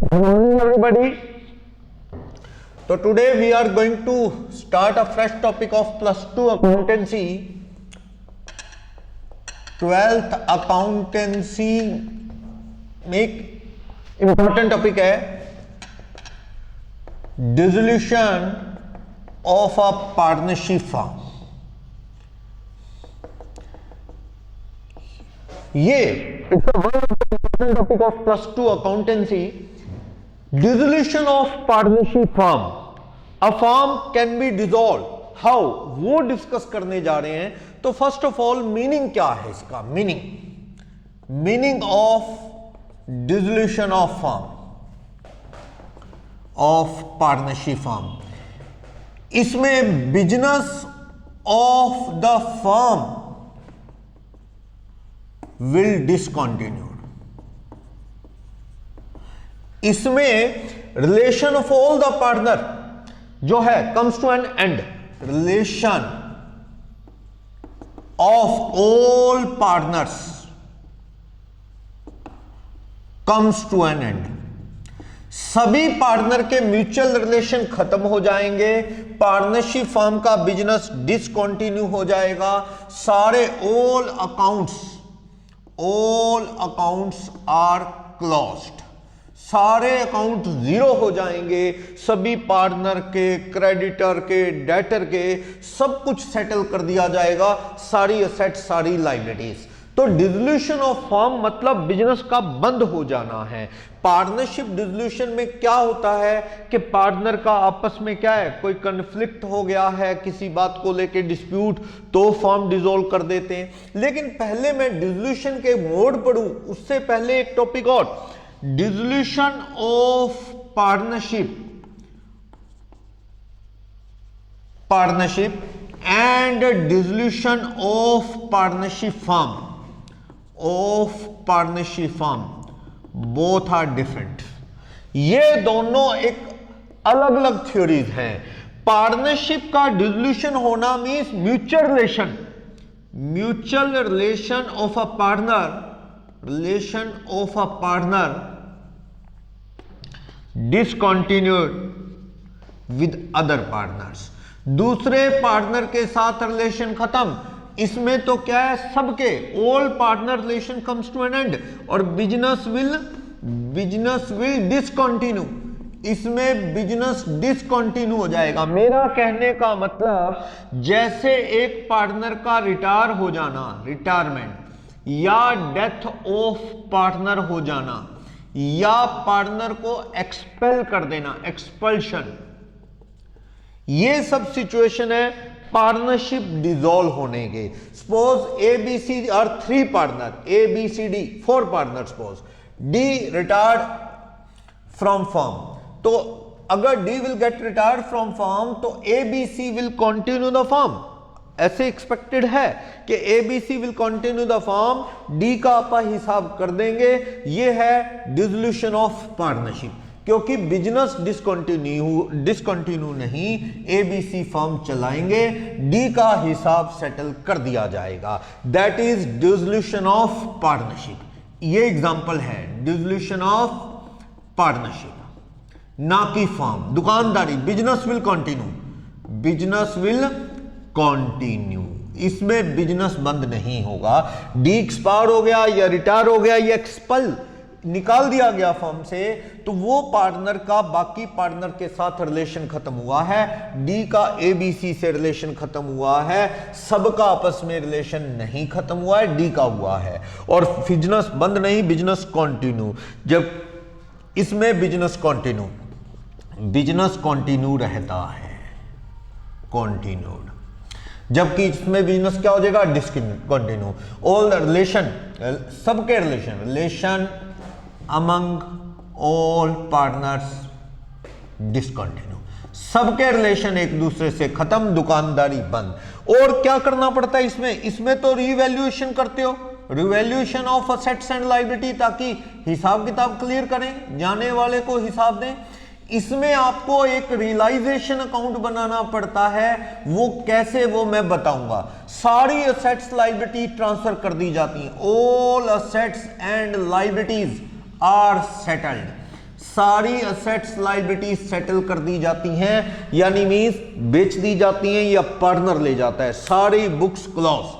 Good morning, everybody. So today we are going to start a fresh topic of plus 2 accountancy, 12th accountancy में important topic है dissolution of a partnership firm. ये it's a one of the important topic of plus 2 accountancy. Dissolution of partnership firm. A firm can be dissolved. How? वो discuss करने जा रहे हैं. तो first of all meaning क्या है इसका? Meaning of dissolution of firm, of partnership firm. इसमें business of the firm will discontinue. इसमें relation of all the partner जो है comes to an end. Relation of all partners comes to an end. सभी partner के mutual relation खत्म हो जाएंगे. Partnership firm का बिजनेस डिसकंटिन्यू हो जाएगा. सारे ऑल अकाउंट्स आर क्लोज्ड. सारे अकाउंट जीरो हो जाएंगे. सभी पार्टनर के, क्रेडिटर के, डेटर के सब कुछ सेटल कर दिया जाएगा. सारी एसेट, सारी लायबिलिटीज. तो डिसोल्यूशन ऑफ फर्म मतलब बिजनेस का बंद हो जाना है. पार्टनरशिप डिसोल्यूशन में क्या होता है कि पार्टनर का आपस में क्या है, कोई कन्फ्लिक्ट हो गया है किसी बात को लेके, डिस्प्यूट, तो फर्म डिसॉल्व कर देते हैं. लेकिन पहले मैं डिसोल्यूशन के मोड पढ़ूं उससे पहले एक टॉपिक और, dissolution of partnership and dissolution of partnership firm both are different. ये दोनों एक अलग अलग थ्योरीज हैं. पार्टनरशिप का डिसोल्यूशन होना means mutual relation of a partner discontinued with other partners. दूसरे पार्टनर के साथ रिलेशन खत्म. इसमें तो क्या है, सबके all partner relation comes to an end और बिजनेस विल डिसकंटिन्यू. इसमें बिजनेस डिसकंटिन्यू हो जाएगा. मेरा कहने का मतलब जैसे एक पार्टनर का रिटायर हो जाना, रिटायरमेंट, या डेथ ऑफ पार्टनर हो जाना, या पार्टनर को एक्सपेल कर देना, एक्सपल्शन, ये सब सिचुएशन है पार्टनरशिप डिसॉल्व होने के. Suppose A B C are 3 partner, A B C D 4 partner. Suppose D retired from firm. तो अगर D will get retired from firm तो A B C will continue the firm. ऐसे expected है कि ABC will continue the firm, D का आपा हिसाब कर देंगे. ये है डिसोल्यूशन ऑफ पार्टनरशिप. क्योंकि बिजनेस डिसकंटिन्यू नहीं, एबीसी फर्म चलाएंगे, डी का हिसाब सेटल कर दिया जाएगा. That is dissolution of partnership. ये एग्जांपल है डिसोल्यूशन ऑफ पार्टनरशिप, ना कि फर्म. दुकानदारी, बिजनेस विल कंटिन्यू. इसमें बिजनेस बंद नहीं होगा. डी एक्सपायर हो गया या रिटायर हो गया या एक्सपल, निकाल दिया गया फर्म से, तो वो पार्टनर का बाकी पार्टनर के साथ रिलेशन खत्म हुआ है. डी का एबीसी से रिलेशन खत्म हुआ है. सबका आपस में रिलेशन नहीं खत्म हुआ है, डी का हुआ है. और बिजनेस बंद नहीं, बिजनेस कंटिन्यू. जब इसमें बिजनेस कंटिन्यू रहता है, कंटिन्यूड. जबकि इसमें बिजनेस क्या हो जाएगा, डिसकंटिन्यू. ऑल रिलेशन, सबके relation among all partners discontinue. सबके रिलेशन एक दूसरे से खत्म, दुकानदारी बंद. और क्या करना पड़ता है इसमें तो रिवैल्यूएशन करते हो, revaluation of assets and liability, ताकि हिसाब किताब क्लियर करें, जाने वाले को हिसाब दें. इसमें आपको एक रियलाइजेशन अकाउंट बनाना पड़ता है. वो कैसे, वो मैं बताऊंगा. सारी असेट्स लायबिलिटी ट्रांसफर कर दी जाती हैं. All assets and liabilities are settled. सारी असेट्स लायबिलिटी सेटल कर दी जाती हैं, यानी मींस बेच दी जाती हैं या पार्टनर ले जाता है। सारी books close,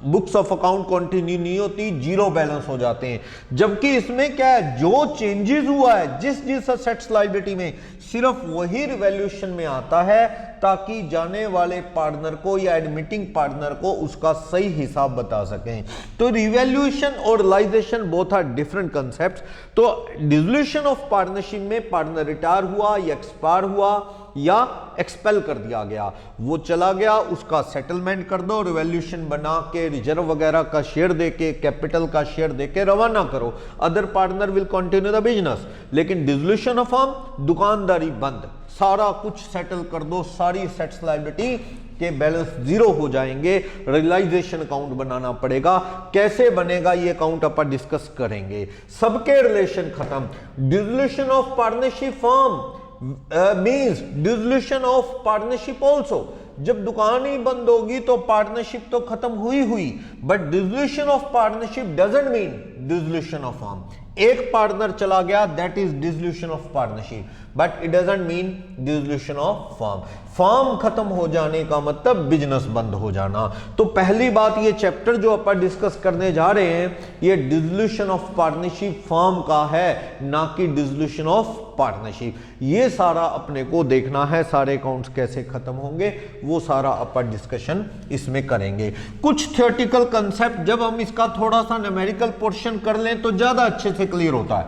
books of account continue नहीं होती, जीरो बैलेंस हो जाते हैं। जबकि इसमें क्या है, जो चेंजेस हुआ है जिस असेट्स लायबिलिटी में, सिर्फ वही रिवैल्यूएशन में आता है, ताकि जाने वाले पार्टनर को या एडमिटिंग पार्टनर को उसका सही हिसाब बता सकें। तो रिवैल्यूएशन और realisation both are different concepts. तो डिसोल्यूशन ऑफ पार्टनरशिप में पार्टनर रिटायर हुआ या एक्सपायर हुआ या एक्सपेल कर दिया गया, वो चला गया, उसका सेटलमेंट कर दो, रिवैल्यूएशन बना के रिजर्व वगैरह का शेयर देके, कैपिटल का शेयर देके रवाना करो, other partner will continue the business. लेकिन डिसोल्यूशन ऑफ फर्म, दुकानदारी बंद, सारा कुछ सेटल कर दो, सारी एसेट्स लायबिलिटी के बैलेंस जीरो हो जाएंगे, रियलाइजेशन अकाउंट बनाना पड़ेगा। कैसे बनेगा ये अकाउंट अपन डिस्कस करेंगे। सबके रिलेशन खत्म। Dissolution of partnership firm means dissolution of partnership also. जब दुकान ही बंद होगी तो पार्टनरशिप तो खत्म हुई, but dissolution of partnership doesn't mean dissolution of firm. एक पार्टनर चला गया, that is dissolution of partnership, but it doesn't mean dissolution of firm. Firm खत्म हो जाने का मतलब बिजनेस बंद हो जाना। तो पहली बात, ये चैप्टर जो अपन डिस्कस करने जा रहे हैं, ये डिसोल्यूशन ऑफ पार्टनरशिप फर्म का है, ना कि डिसोल्यूशन ऑफ पार्टनरशिप। ये सारा अपने को देखना है, सारे अकाउंट्स कैसे खत्म होंगे, वो सारा अपन डिस्कशन इसमें करेंगे। कुछ थियोरेटिकल कंसेप्ट जब हम इसका थोड़ा सा न्यूमेरिकल पोर्शन कर लें तो ज्यादा अच्छे से क्लियर होता है,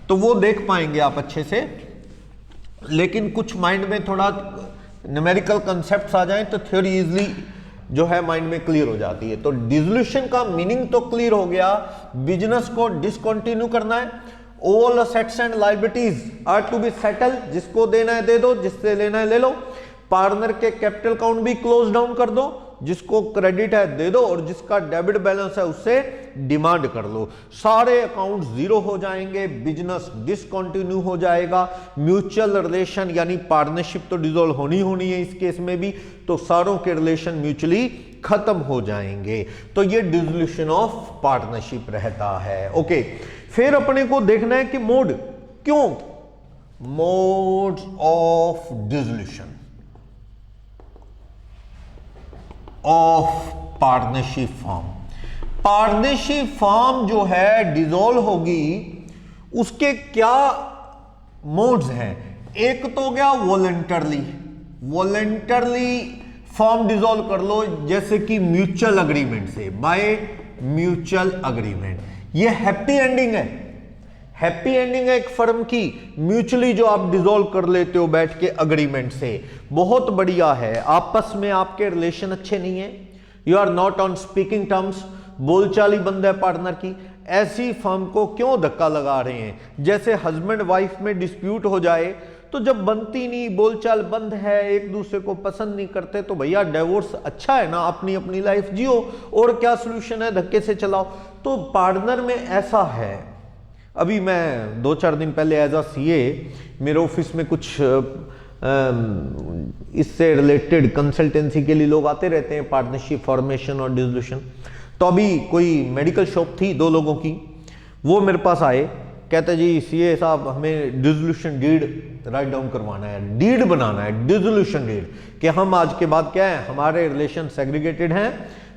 तो वो देख पाएंगे आप अच्छे से। लेकिन कुछ माइंड में थोड़ा न्यूमेरिकल कंसेप्ट्स आ जाएं तो थ्योरी इजली जो है माइंड में क्लियर हो जाती है। तो डिसोल्यूशन का मीनिंग तो क्लियर हो गया, बिजनेस को डिसकंटिन्यू करना है। All assets and liabilities are to be settle, जिसको देना है दे दो, जिससे लेना है ले लो। पार्टनर के कैपिटल अकाउंट भी क्लोज डाउन कर दो, जिसको क्रेडिट है दे दो और जिसका डेबिट बैलेंस है उससे डिमांड कर लो। सारे अकाउंट जीरो हो जाएंगे, बिजनेस डिसकंटिन्यू हो जाएगा। म्यूचुअल रिलेशन यानी पार्टनरशिप तो डिसॉल्व होनी है इस केस में भी, तो सारों के रिलेशन म्यूचुअली खत्म हो जाएंगे। तो ये डिसोल्यूशन ऑफ पार्टनरशिप रहता है। ओके, फिर अपने को देखना है कि मोड, क्यों mode of dissolution of partnership firm. Partnership firm जो है डिसॉल्व होगी, उसके क्या मोड्स हैं। एक तो गया वॉलंटरली, वॉलंटरली फर्म डिसॉल्व कर लो, जैसे कि म्यूचुअल अग्रीमेंट से, बाय म्यूचुअल अग्रीमेंट। ये हैप्पी एंडिंग है, हैप्पी एंडिंग है एक फर्म की, म्यूचुअली जो आप डिसॉल्व कर लेते हो बैठ के अग्रीमेंट से, बहुत बढ़िया है। आपस में आपके रिलेशन अच्छे नहीं है, you are not on speaking terms, बोलचाल ही बंद है पार्टनर की, ऐसी फर्म को क्यों धक्का लगा रहे हैं। जैसे हस्बैंड वाइफ में डिस्प्यूट हो जाए, तो जब बनती नहीं, बोलचाल बंद है, एक दूसरे को पसंद नहीं करते, तो भैया डिवोर्स अच्छा है ना, अपनी अपनी लाइफ जियो, और क्या सोल्यूशन है, धक्के से चलाओ। तो पार्टनर में ऐसा है। अभी मैं 2-4 दिन पहले एज अ सीए मेरे ऑफिस में कुछ इससे रिलेटेड कंसल्टेंसी के लिए लोग आते रहते हैं, पार्टनरशिप फॉर्मेशन और डिसोल्यूशन। तो अभी कोई मेडिकल शॉप थी 2 लोगों की, वो मेरे पास आए, कहते जी सीए साहब हमें डिसोल्यूशन डीड राइट डाउन करवाना है, डीड बनाना है, डिसोल्यूशन डीड, कि हम आज के बाद क्या है, हमारे रिलेशन सेग्रीगेटेड हैं,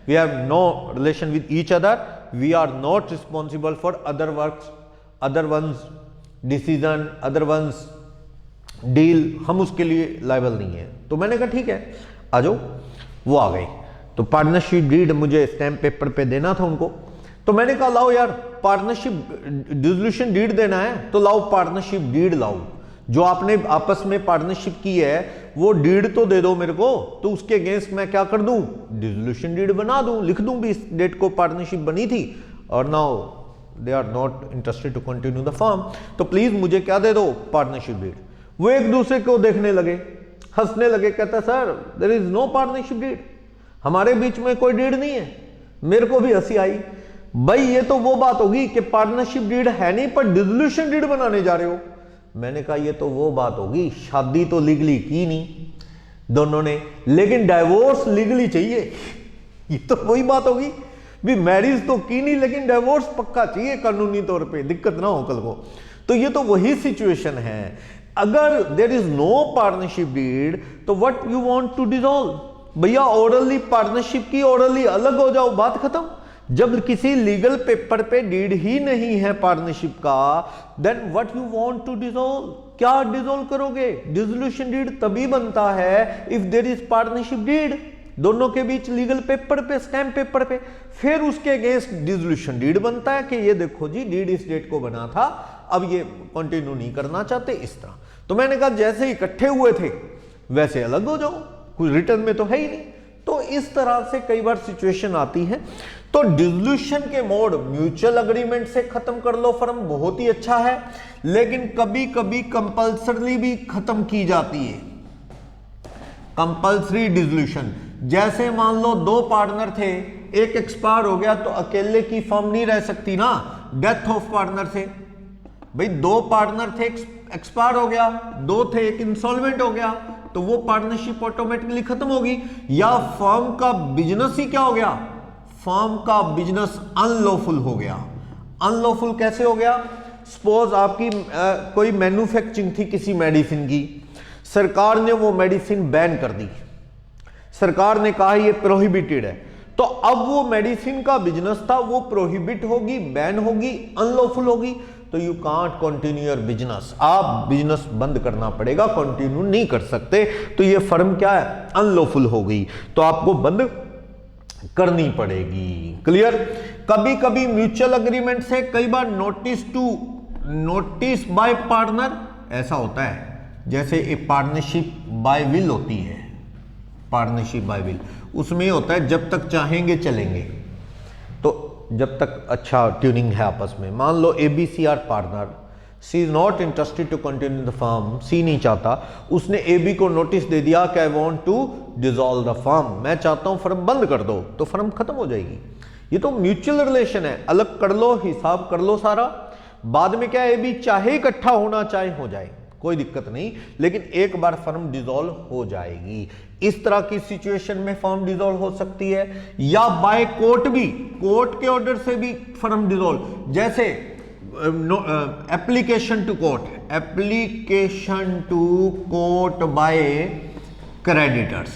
we have no relation with each other, we are not responsible for other works, other ones decision, other ones deal, हम उसके लिए लायबल नहीं है। तो मैंने कहा ठीक है आ जाओ, वो आ गए। तो पार्टनरशिप डीड मुझे स्टैम्प पेपर पे देना था उनको, तो मैंने कहा लाओ यार पार्टनरशिप डिसोल्यूशन डीड देना है तो लाओ पार्टनरशिप डीड लाओ, जो आपने आपस में पार्टनरशिप की है वो डीड तो दे दो मेरे को, तो उसके अगेंस्ट मैं क्या कर दूं, डिसोल्यूशन डीड बना दूं, लिख दूं भी इस डेट को पार्टनरशिप बनी थी और now they are not interested to continue the firm, तो प्लीज मुझे क्या दे दो, पार्टनरशिप डीड। वो एक दूसरे को देखने लगे, हंसने लगे, कहता sir there is no partnership deed, हमारे बीच में कोई डीड नहीं है। मेरे को भी हंसी आई, भाई ये तो वो बात होगी कि पार्टनरशिप डीड है नहीं पर डिसोल्यूशन डीड बनाने जा रहे हो। मैंने कहा ये तो वो बात होगी, शादी तो लीगली की नहीं दोनों ने, लेकिन डाइवोर्स लीगली चाहिए। ये तो वही बात होगी भी, मैरिज तो की नहीं लेकिन डाइवोर्स पक्का चाहिए कानूनी तौर पे, दिक्कत ना हो कल को। तो ये तो वही सिचुएशन है। अगर there is no partnership deed तो what you want to dissolve, भैया ओरली पार्टनरशिप की, ओरली अलग हो जाओ, बात खत्म। जब किसी लीगल पेपर पे डीड ही नहीं है पार्टनरशिप का, then what you want to dissolve, क्या डिसॉल्व करोगे? डिसोल्यूशन डीड तभी बनता है if there is partnership deed, दोनों के बीच लीगल पेपर पे, स्टैम्प पेपर पे, फिर उसके अगेंस्ट डिसोल्यूशन डीड बनता है कि ये देखो जी डीड इस डेट को बना था, अब ये कंटिन्यू नहीं करना चाहते, इस तरह। तो मैंने कहा जैसे इकट्ठे हुए थे वैसे अलग हो जाओ, कुछ रिटर्न में तो है ही नहीं। तो इस तरह से कई बार सिचुएशन आती है। तो डिसोल्यूशन के मोड म्यूचुअल अग्रीमेंट से खत्म कर लो फर्म, बहुत ही अच्छा है, लेकिन कभी कभी कंपल्सरी भी खत्म की जाती है, कंपल्सरी डिसोल्यूशन। जैसे मान लो दो पार्टनर थे, एक एक्सपायर हो गया तो अकेले की फर्म नहीं रह सकती ना, डेथ ऑफ पार्टनर से। भाई दो पार्टनर थे, एक्सपायर हो गया, दो थे, एक इंसॉल्वेंट हो गया, तो वो पार्टनरशिप ऑटोमेटिकली खत्म होगी। या फर्म का बिजनेस ही क्या हो गया, फर्म का बिजनेस अनलॉफुल हो गया। अनलॉफुल कैसे हो गया? सपोज आपकी कोई मैन्युफैक्चरिंग थी किसी मेडिसिन की, सरकार ने वो मेडिसिन बैन कर दी, सरकार ने कहा ये प्रोहिबिटेड है, तो अब वो मेडिसिन का बिजनेस था वो प्रोहिबिट होगी, बैन होगी, अनलॉफुल होगी, तो you can't continue your business, आप बिजनेस बंद करना पड़ेगा, कंटिन्यू नहीं कर सकते। तो ये फर्म क्या है, अनलॉफुल हो गई, तो आपको बंद करनी पड़ेगी। क्लियर? कभी कभी म्यूचुअल अग्रीमेंट से कई बार नोटिस बाय पार्टनर ऐसा होता है, जैसे एक पार्टनरशिप बाय विल होती है, पार्टनरशिप बाय विल, उसमें होता है जब तक चाहेंगे चलेंगे, तो जब तक अच्छा ट्यूनिंग है आपस में। मान लो ABC are partner, C is not interested to continue the firm, C नहीं चाहता, उसने AB को नोटिस दे दिया कि I want to dissolve the firm, मैं चाहता हूं फर्म बंद कर दो, तो फर्म खत्म हो जाएगी। ये तो म्यूचुअल रिलेशन है, अलग कर लो, हिसाब कर लो सारा, बाद में क्या AB चाहे इकट्ठा होना चाहे हो जाए, कोई दिक्कत नहीं, लेकिन एक बार फर्म डिसॉल्व हो जाएगी। इस तरह की सिचुएशन में फर्म डिसॉल्व हो सकती है, या बाय कोर्ट भी, कोर्ट के ऑर्डर से भी फर्म डिसॉल्व, जैसे application to court, application to court by creditors.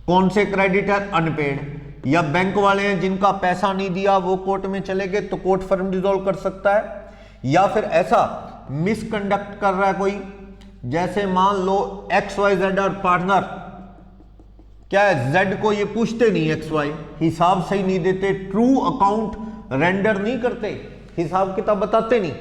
कौन से क्रेडिटर? अनपेड, या बैंक वाले हैं जिनका पैसा नहीं दिया वो कोर्ट में चले गए, तो कोर्ट फर्म डिसॉल्व कर सकता है। या फिर ऐसा मिसकंडक्ट कर रहा है कोई, जैसे मान लो XYZ और पार्टनर, क्या है, Z को ये पूछते नहीं, XY हिसाब सही नहीं देते, ट्रू अकाउंट रेंडर नहीं करते, हिसाब किताब बताते नहीं,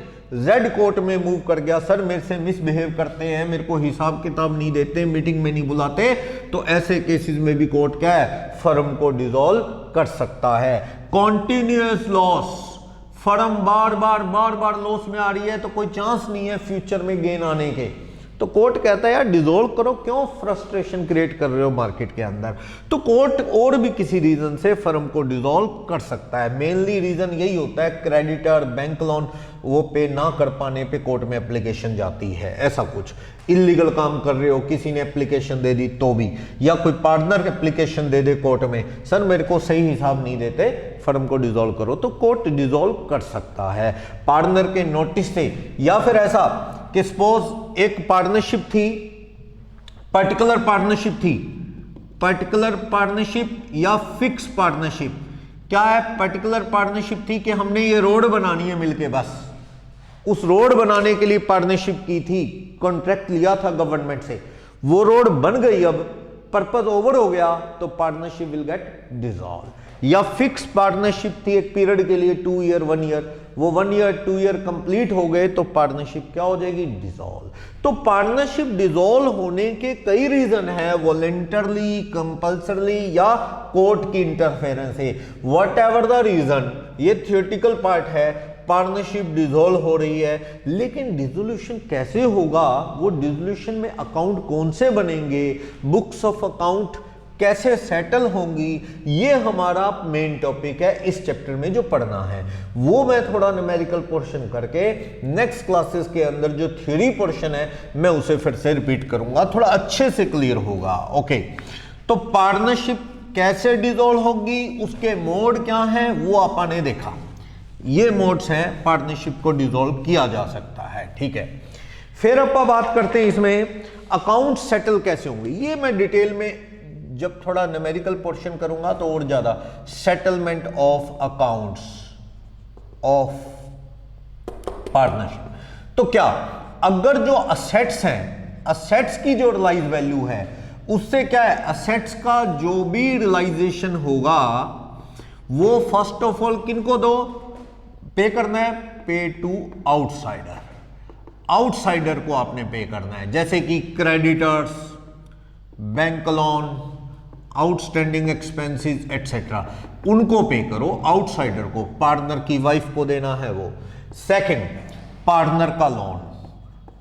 Z कोर्ट में मूव कर गया, सर मेरे से मिसबिहेव करते हैं, मेरे को हिसाब किताब नहीं देते, मीटिंग में नहीं बुलाते, तो ऐसे केसेस में भी कोर्ट क्या है, फर्म को डिसॉल्व कर सकता है। कॉन्टिन्यूअस लॉस, फर्म बार बार लॉस में आ रही है, तो कोई चांस नहीं है फ्यूचर में गेन आने के, तो कोर्ट कहता है यार डिसॉल्व करो, क्यों फ्रस्ट्रेशन क्रिएट कर रहे हो मार्केट के अंदर। तो कोर्ट और भी किसी रीजन से फर्म को डिसॉल्व कर सकता है। मेनली रीजन यही होता है, क्रेडिटर बैंक लोन वो पे ना कर पाने पे कोर्ट में एप्लीकेशन जाती है, ऐसा कुछ इलीगल काम कर रहे हो, किसी ने एप्लीकेशन दे दी तो भी, या कोई पार्टनर एप्लीकेशन दे दे कोर्ट में, सर मेरे को सही हिसाब नहीं देते, फर्म को डिसॉल्व करो, तो कोर्ट डिसॉल्व कर सकता है पार्टनर के नोटिस से। या फिर ऐसा कि सपोज एक पार्टनरशिप थी, पर्टिकुलर पार्टनरशिप या फिक्स पार्टनरशिप। क्या है, पर्टिकुलर पार्टनरशिप थी कि हमने ये रोड बनानी है मिलके, बस उस रोड बनाने के लिए पार्टनरशिप की थी, कॉन्ट्रैक्ट लिया था गवर्नमेंट से, वो रोड बन गई, अब पर्पस ओवर हो गया, तो पार्टनरशिप विल गेट डिसॉल्व। या फिक्स पार्टनरशिप थी एक पीरियड के लिए, 2 ईयर 1 ईयर, वो 1 ईयर 2 ईयर कंप्लीट हो गए, तो पार्टनरशिप क्या हो जाएगी, डिसॉल्व। तो पार्टनरशिप डिसॉल्व होने के कई रीजन है, वॉलंटरली, कंपल्सरली, या कोर्ट की इंटरफेरेंस है, वट एवर द रीजन, ये थियोरेटिकल पार्ट है। पार्टनरशिप डिसॉल्व हो रही है, लेकिन डिसोल्यूशन कैसे होगा, वो डिसोल्यूशन में अकाउंट कौन से बनेंगे, बुक्स ऑफ अकाउंट कैसे सेटल होंगी, ये हमारा मेन टॉपिक है इस चैप्टर में जो पढ़ना है। वो मैं थोड़ा न्यूमेरिकल पोर्शन करके नेक्स्ट क्लासेस के अंदर जो थ्योरी पोर्शन है मैं उसे फिर से रिपीट करूंगा, थोड़ा अच्छे से क्लियर होगा। ओके, तो पार्टनरशिप कैसे डिसॉल्व होगी, उसके मोड क्या है वो आपने देखा, ये मोड्स हैं, पार्टनरशिप को डिसॉल्व किया जा सकता है। ठीक है, फिर अपन बात करते हैं इसमें अकाउंट सेटल कैसे होंगे। ये मैं डिटेल में जब थोड़ा न्यूमेरिकल पोर्शन करूंगा तो और ज्यादा, settlement of accounts of partnership. तो क्या अगर जो असेट्स हैं, असेट्स की जो रियलाइज वैल्यू है उससे क्या है, असेट्स का जो भी रियलाइजेशन होगा वो फर्स्ट ऑफ ऑल किनको दो, पे करना है, पे टू आउटसाइडर। आउटसाइडर को आपने पे करना है, जैसे कि creditors, bank loan, outstanding expenses etcetera, उनको पे करो, आउटसाइडर को, पार्टनर की वाइफ को देना है वो। सेकंड, पार्टनर का लोन,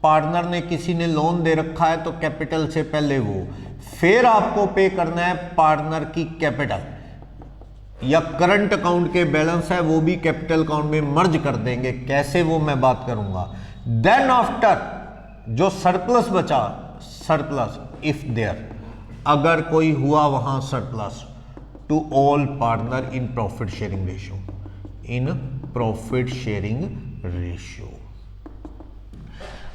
पार्टनर ने किसी ने लोन दे रखा है तो कैपिटल से पहले वो, फिर आपको पे करना है पार्टनर की कैपिटल, या करंट अकाउंट के बैलेंस है वो भी कैपिटल अकाउंट में मर्ज कर देंगे, कैसे वो मैं बात करूंगा। देन आफ्टर जो सरप्लस बचा, सरप्लस इफ देयर, अगर कोई हुआ वहां surplus, to all partner in profit sharing ratio, in profit sharing ratio.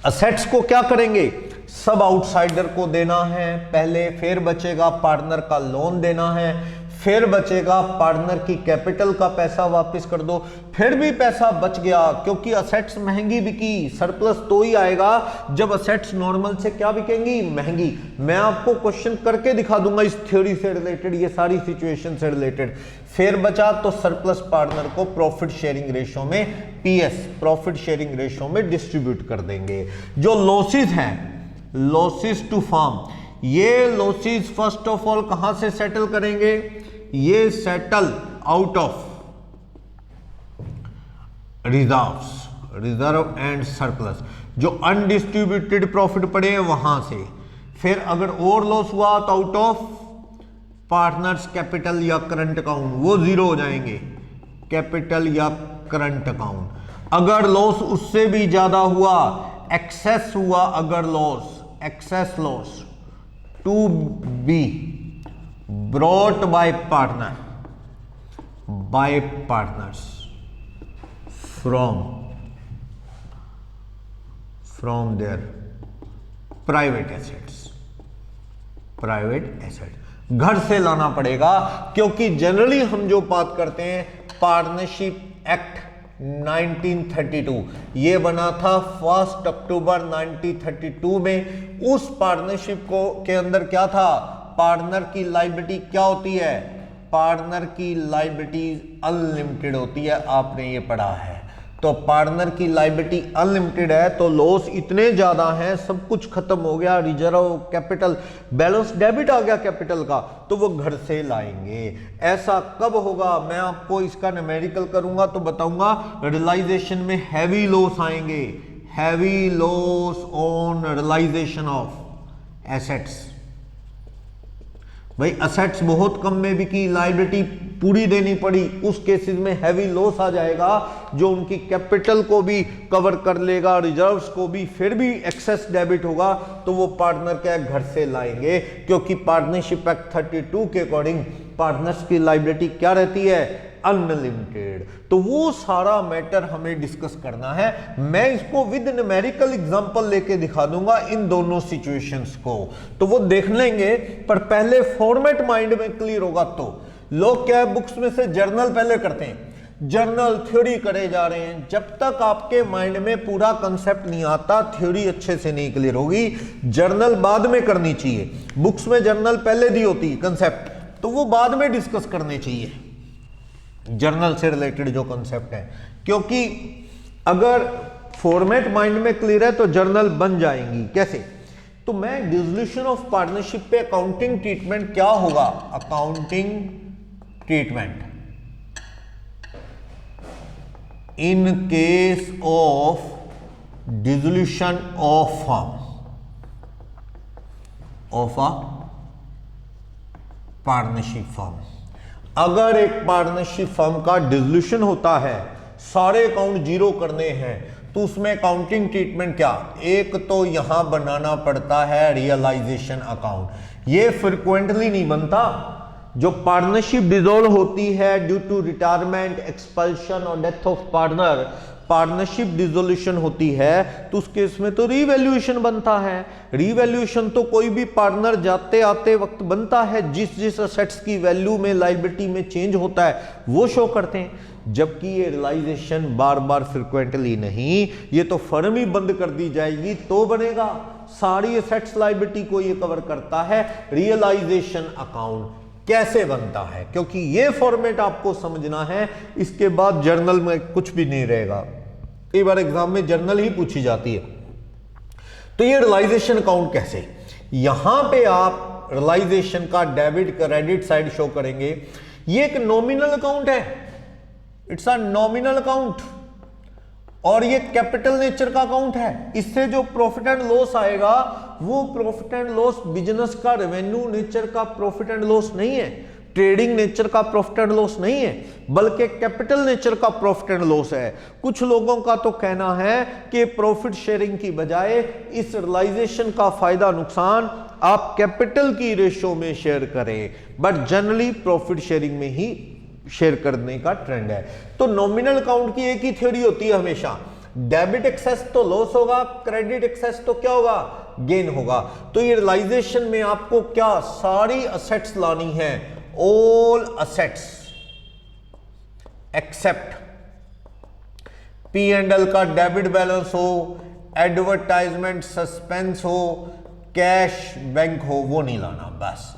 Assets को क्या करेंगे, सब आउटसाइडर को देना है पहले, फिर बचेगा पार्टनर का लोन देना है, फिर बचेगा पार्टनर की कैपिटल का पैसा वापस कर दो, फिर भी पैसा बच गया क्योंकि असेट्स महंगी बिकी, सरप्लस तो ही आएगा जब असेट्स नॉर्मल से क्या बिकेंगी, महंगी। मैं आपको क्वेश्चन करके दिखा दूंगा इस थ्योरी से रिलेटेड, ये सारी सिचुएशन से रिलेटेड। फिर बचा तो सरप्लस पार्टनर को प्रॉफिट शेयरिंग रेशियो में, पीएस प्रॉफिट शेयरिंग रेशियो में डिस्ट्रीब्यूट कर देंगे। जो लॉसेस हैं, लॉसेस टू फर्म, ये लॉसेस फर्स्ट ऑफ ऑल कहां से सेटल करेंगे, ये settle out of reserves, reserve and surplus, जो अनडिस्ट्रीब्यूटेड प्रॉफिट पड़े हैं वहां से। फिर अगर और लॉस हुआ तो आउट ऑफ पार्टनर्स कैपिटल या करंट अकाउंट, वो जीरो हो जाएंगे, कैपिटल या करंट अकाउंट। अगर लॉस उससे भी ज्यादा हुआ, एक्सेस हुआ, अगर loss, excess loss to be brought by partner, by partners from their private assets, private asset घर से लाना पड़ेगा, क्योंकि जनरली हम जो बात करते हैं पार्टनरशिप एक्ट 1932, ये बना था 1 अक्टूबर 1932 में। उस पार्टनरशिप को के अंदर क्या था, पार्टनर की लायबिलिटी क्या होती है, पार्टनर की लायबिलिटी अनलिमिटेड होती है, आपने ये पढ़ा है। तो पार्टनर की लायबिलिटी अनलिमिटेड है तो लॉस इतने ज्यादा हैं, सब कुछ खत्म हो गया, रिजर्व, कैपिटल, बैलेंस डेबिट आ गया कैपिटल का, तो वो घर से लाएंगे। ऐसा कब होगा, मैं आपको इसका न्यूमेरिकल करूंगा तो बताऊंगा। रियलाइजेशन में हैवी लॉस आएंगे, heavy loss on realisation of assets. भाई असेट्स बहुत कम में बिकी, लायबिलिटी पूरी देनी पड़ी, उस केसेस में हैवी लॉस आ जाएगा जो उनकी कैपिटल को भी कवर कर लेगा, रिजर्व्स को भी, फिर भी एक्सेस डेबिट होगा तो वो पार्टनर क्या घर से लाएंगे, क्योंकि पार्टनरशिप एक्ट 32 के अकॉर्डिंग पार्टनर्स की लायबिलिटी क्या रहती है, अनलिमिटेड। तो वो सारा मैटर हमें डिस्कस करना है। मैं इसको विद न्यूमेरिकल एग्जांपल लेके दिखा दूंगा इन दोनों सिचुएशंस को, तो वो देख लेंगे, पर पहले फॉर्मेट माइंड में क्लियर होगा। तो लोग क्या है, बुक्स में से जर्नल पहले करते हैं, जर्नल थ्योरी करे जा रहे हैं, जब तक आपके माइंड में पूरा कंसेप्ट नहीं आता थ्योरी अच्छे से नहीं क्लियर होगी। जर्नल बाद में करनी चाहिए, बुक्स में जर्नल पहले दी होती कंसेप्ट, तो वो बाद में डिस्कस करने चाहिए जर्नल से रिलेटेड जो कंसेप्ट है, क्योंकि अगर फॉर्मेट माइंड में क्लियर है तो जर्नल बन जाएंगी। कैसे, तो मैं डिसोल्यूशन ऑफ पार्टनरशिप पे अकाउंटिंग ट्रीटमेंट क्या होगा, accounting treatment in case of dissolution of firm of a partnership firm. अगर एक पार्टनरशिप फर्म का डिसोल्यूशन होता है, सारे अकाउंट जीरो करने हैं, तो उसमें अकाउंटिंग ट्रीटमेंट क्या, एक तो यहां बनाना पड़ता है रियलाइजेशन अकाउंट। ये फ्रिक्वेंटली नहीं बनता, जो पार्टनरशिप डिसॉल्व होती है ड्यू टू रिटायरमेंट, एक्सपल्शन और death of partner, partnership dissolution होती है तो उस केस में तो रीवैल्यूएशन बनता है। रीवैल्यूएशन तो कोई भी पार्टनर जाते आते वक्त बनता है, जिस जिस असेट्स की वैल्यू में लायबिलिटी में चेंज होता है वो शो करते हैं। जबकि ये रियलाइजेशन बार बार फ्रिक्वेंटली नहीं, ये तो फर्म ही बंद कर दी जाएगी तो बनेगा। सारी असेट्स लायबिलिटी को ये कवर करता है। रियलाइजेशन अकाउंट कैसे बनता है, क्योंकि ये फॉर्मेट आपको समझना है, इसके बाद जर्नल में कुछ भी नहीं रहेगा। कई बार एग्जाम में जर्नल ही पूछी जाती है। तो ये रियलाइजेशन अकाउंट कैसे, यहां पे आप रियलाइजेशन का डेबिट क्रेडिट साइड शो करेंगे। ये एक नॉमिनल अकाउंट है, इट्स अ नॉमिनल अकाउंट, और ये कैपिटल नेचर का अकाउंट है। इससे जो प्रॉफिट एंड लॉस आएगा वो प्रॉफिट एंड लॉस बिजनेस का रेवेन्यू नेचर का प्रॉफिट एंड लॉस नहीं है, ट्रेडिंग नेचर का प्रॉफिट एंड लॉस नहीं है, बल्कि कैपिटल नेचर का प्रॉफिट एंड लॉस है। कुछ लोगों का तो कहना है कि प्रॉफिट शेयरिंग की बजाय इस रियलाइजेशन का फायदा नुकसान आप कैपिटल की रेशो में शेयर करें, बट जनरली प्रॉफिट शेयरिंग में ही शेयर करने का ट्रेंड है। तो नॉमिनल अकाउंट की एक ही थ्योरी होती है हमेशा, डेबिट एक्सेस तो लॉस होगा, क्रेडिट एक्सेस तो क्या होगा, गेन होगा। तो ये रियलाइजेशन में आपको क्या सारी असेट्स लानी है, all assets except P and L का डेबिट बैलेंस हो, एडवर्टाइजमेंट सस्पेंस हो, कैश बैंक हो, वो नहीं लाना। बस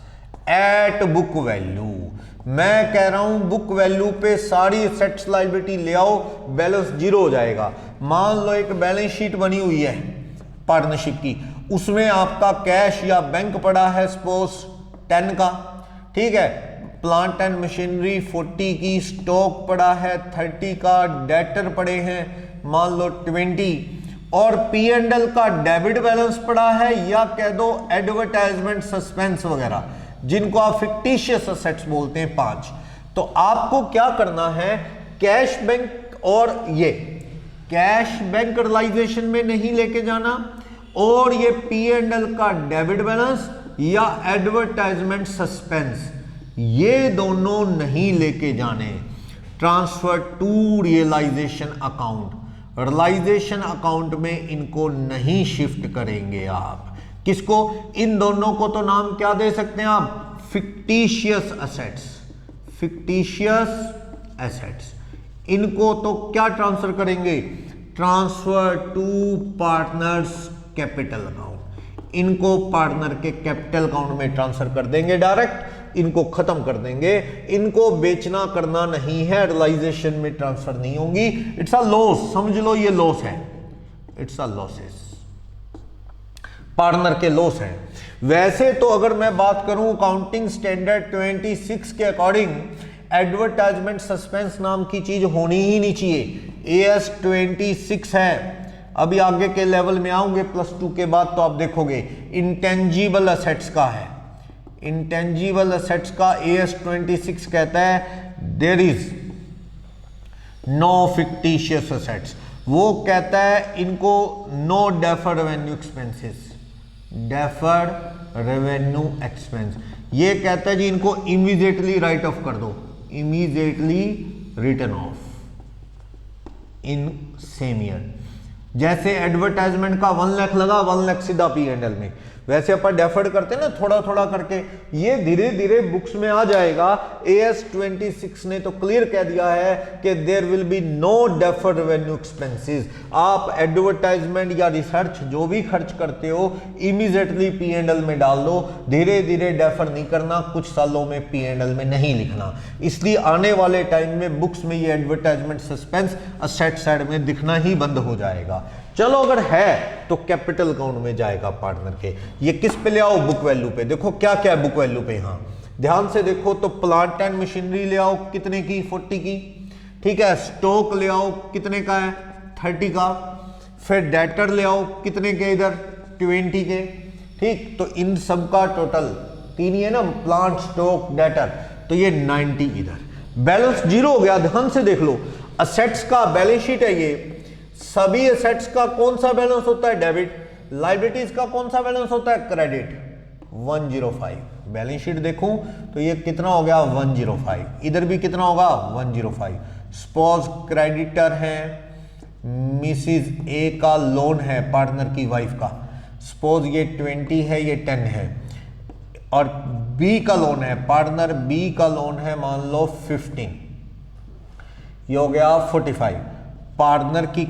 एट बुक वैल्यू, मैं कह रहा हूं बुक वैल्यू पे सारी एसेट्स लायबिलिटी ले आओ, बैलेंस जीरो हो जाएगा। मान लो एक बैलेंस शीट बनी हुई है पार्टनरशिप की, उसमें आपका कैश या बैंक पड़ा है सपोज 10 का, ठीक है, प्लांट एंड मशीनरी 40 की, स्टॉक पड़ा है 30 का, डेटर पड़े हैं मान लो 20, और पी एंड एल का डेबिट बैलेंस पड़ा है, या कह दो एडवर्टाइजमेंट सस्पेंस वगैरह, जिनको आप फिक्टिशियस असेट्स बोलते हैं 5। तो आपको क्या करना है, कैश बैंक और ये कैश बैंक रियलाइजेशन में नहीं लेके जाना, और ये पी एंड एल का डेबिट बैलेंस या एडवर्टाइजमेंट सस्पेंस, ये दोनों नहीं लेके जाने। Transfer to realisation account, realisation account में इनको नहीं शिफ्ट करेंगे आप। किसको, इन दोनों को तो नाम क्या दे सकते हैं आप, फिक्टिशियस असेट्स, फिक्टिशियस एसेट्स। इनको तो क्या ट्रांसफर करेंगे, transfer to partners capital account, इनको पार्टनर के कैपिटल अकाउंट में ट्रांसफर कर देंगे डायरेक्ट, इनको खत्म कर देंगे। इनको बेचना करना नहीं है, रियलाइजेशन में ट्रांसफर नहीं होंगी। इट्स अ लॉस, समझ लो ये लॉस है, इट्स अ लॉसेस, पार्टनर के लॉस हैं। वैसे तो अगर मैं बात करूं अकाउंटिंग स्टैंडर्ड 26 के अकॉर्डिंग एडवर्टाइजमेंट सस्पेंस नाम की चीज होनी ही नहीं चाहिए। AS 26 है, अभी आगे के लेवल में आऊंगे +2 के बाद तो आप देखोगे इंटेंजिबल असेट्स का है। इंटेंजिबल असेट्स का AS 26 कहता है there is no fictitious assets, वो कहता है इनको no deferred revenue expenses, deferred revenue expense, ये कहता है जी इनको इमीडिएटली राइट ऑफ कर दो, immediately return of in same year. जैसे एडवर्टाइजमेंट का 1 लाख लगा, 1 लाख सीधा पी एंड एल में, वैसे अपन डेफर्ड करते हैं ना थोड़ा थोड़ा करके, ये धीरे धीरे बुक्स में आ जाएगा। AS 26 ने तो क्लियर कह दिया है कि there will be no deferred revenue expenses. आप एडवर्टाइजमेंट या रिसर्च जो भी खर्च करते हो इमीडिएटली पी एंड एल में डाल दो, धीरे धीरे डेफर नहीं करना, कुछ सालों में पी एंड एल में नहीं लिखना। इसलिए आने वाले टाइम में बुक्स में ये एडवर्टाइजमेंट सस्पेंस असेट साइड में दिखना ही बंद हो जाएगा। चलो अगर है तो कैपिटल अकाउंट में जाएगा पार्टनर के। ये किस पे ले आओ, बुक वैल्यू पे। देखो क्या क्या है बुक वैल्यू पे, यहां ध्यान से देखो तो प्लांट एंड मशीनरी ले आओ कितने की, 40 की, ठीक है, स्टॉक ले आओ कितने का है, 30 का, फिर डेटर ले आओ कितने के, इधर 20 के, ठीक। तो इन सब का टोटल 3 ही है ना, प्लांट स्टॉक डेटर, तो ये 90 इधर। बैलेंस जीरो हो गया, ध्यान से देख लो, असेट्स का बैलेंस शीट है ये, सभी एसेट्स का कौन सा बैलेंस होता है, डेबिट, लायबिलिटीज का कौन सा बैलेंस होता है, क्रेडिट, 105। बैलेंस शीट देखूं तो ये कितना हो गया 105, इधर भी कितना होगा 105। सपोज क्रेडिटर है मिसिज ए का लोन है पार्टनर की वाइफ का, सपोज ये 20 है ये 10 है, और बी का लोन है पार्टनर बी का लोन है मान लो 15, ये हो गया 45। पार्टनर की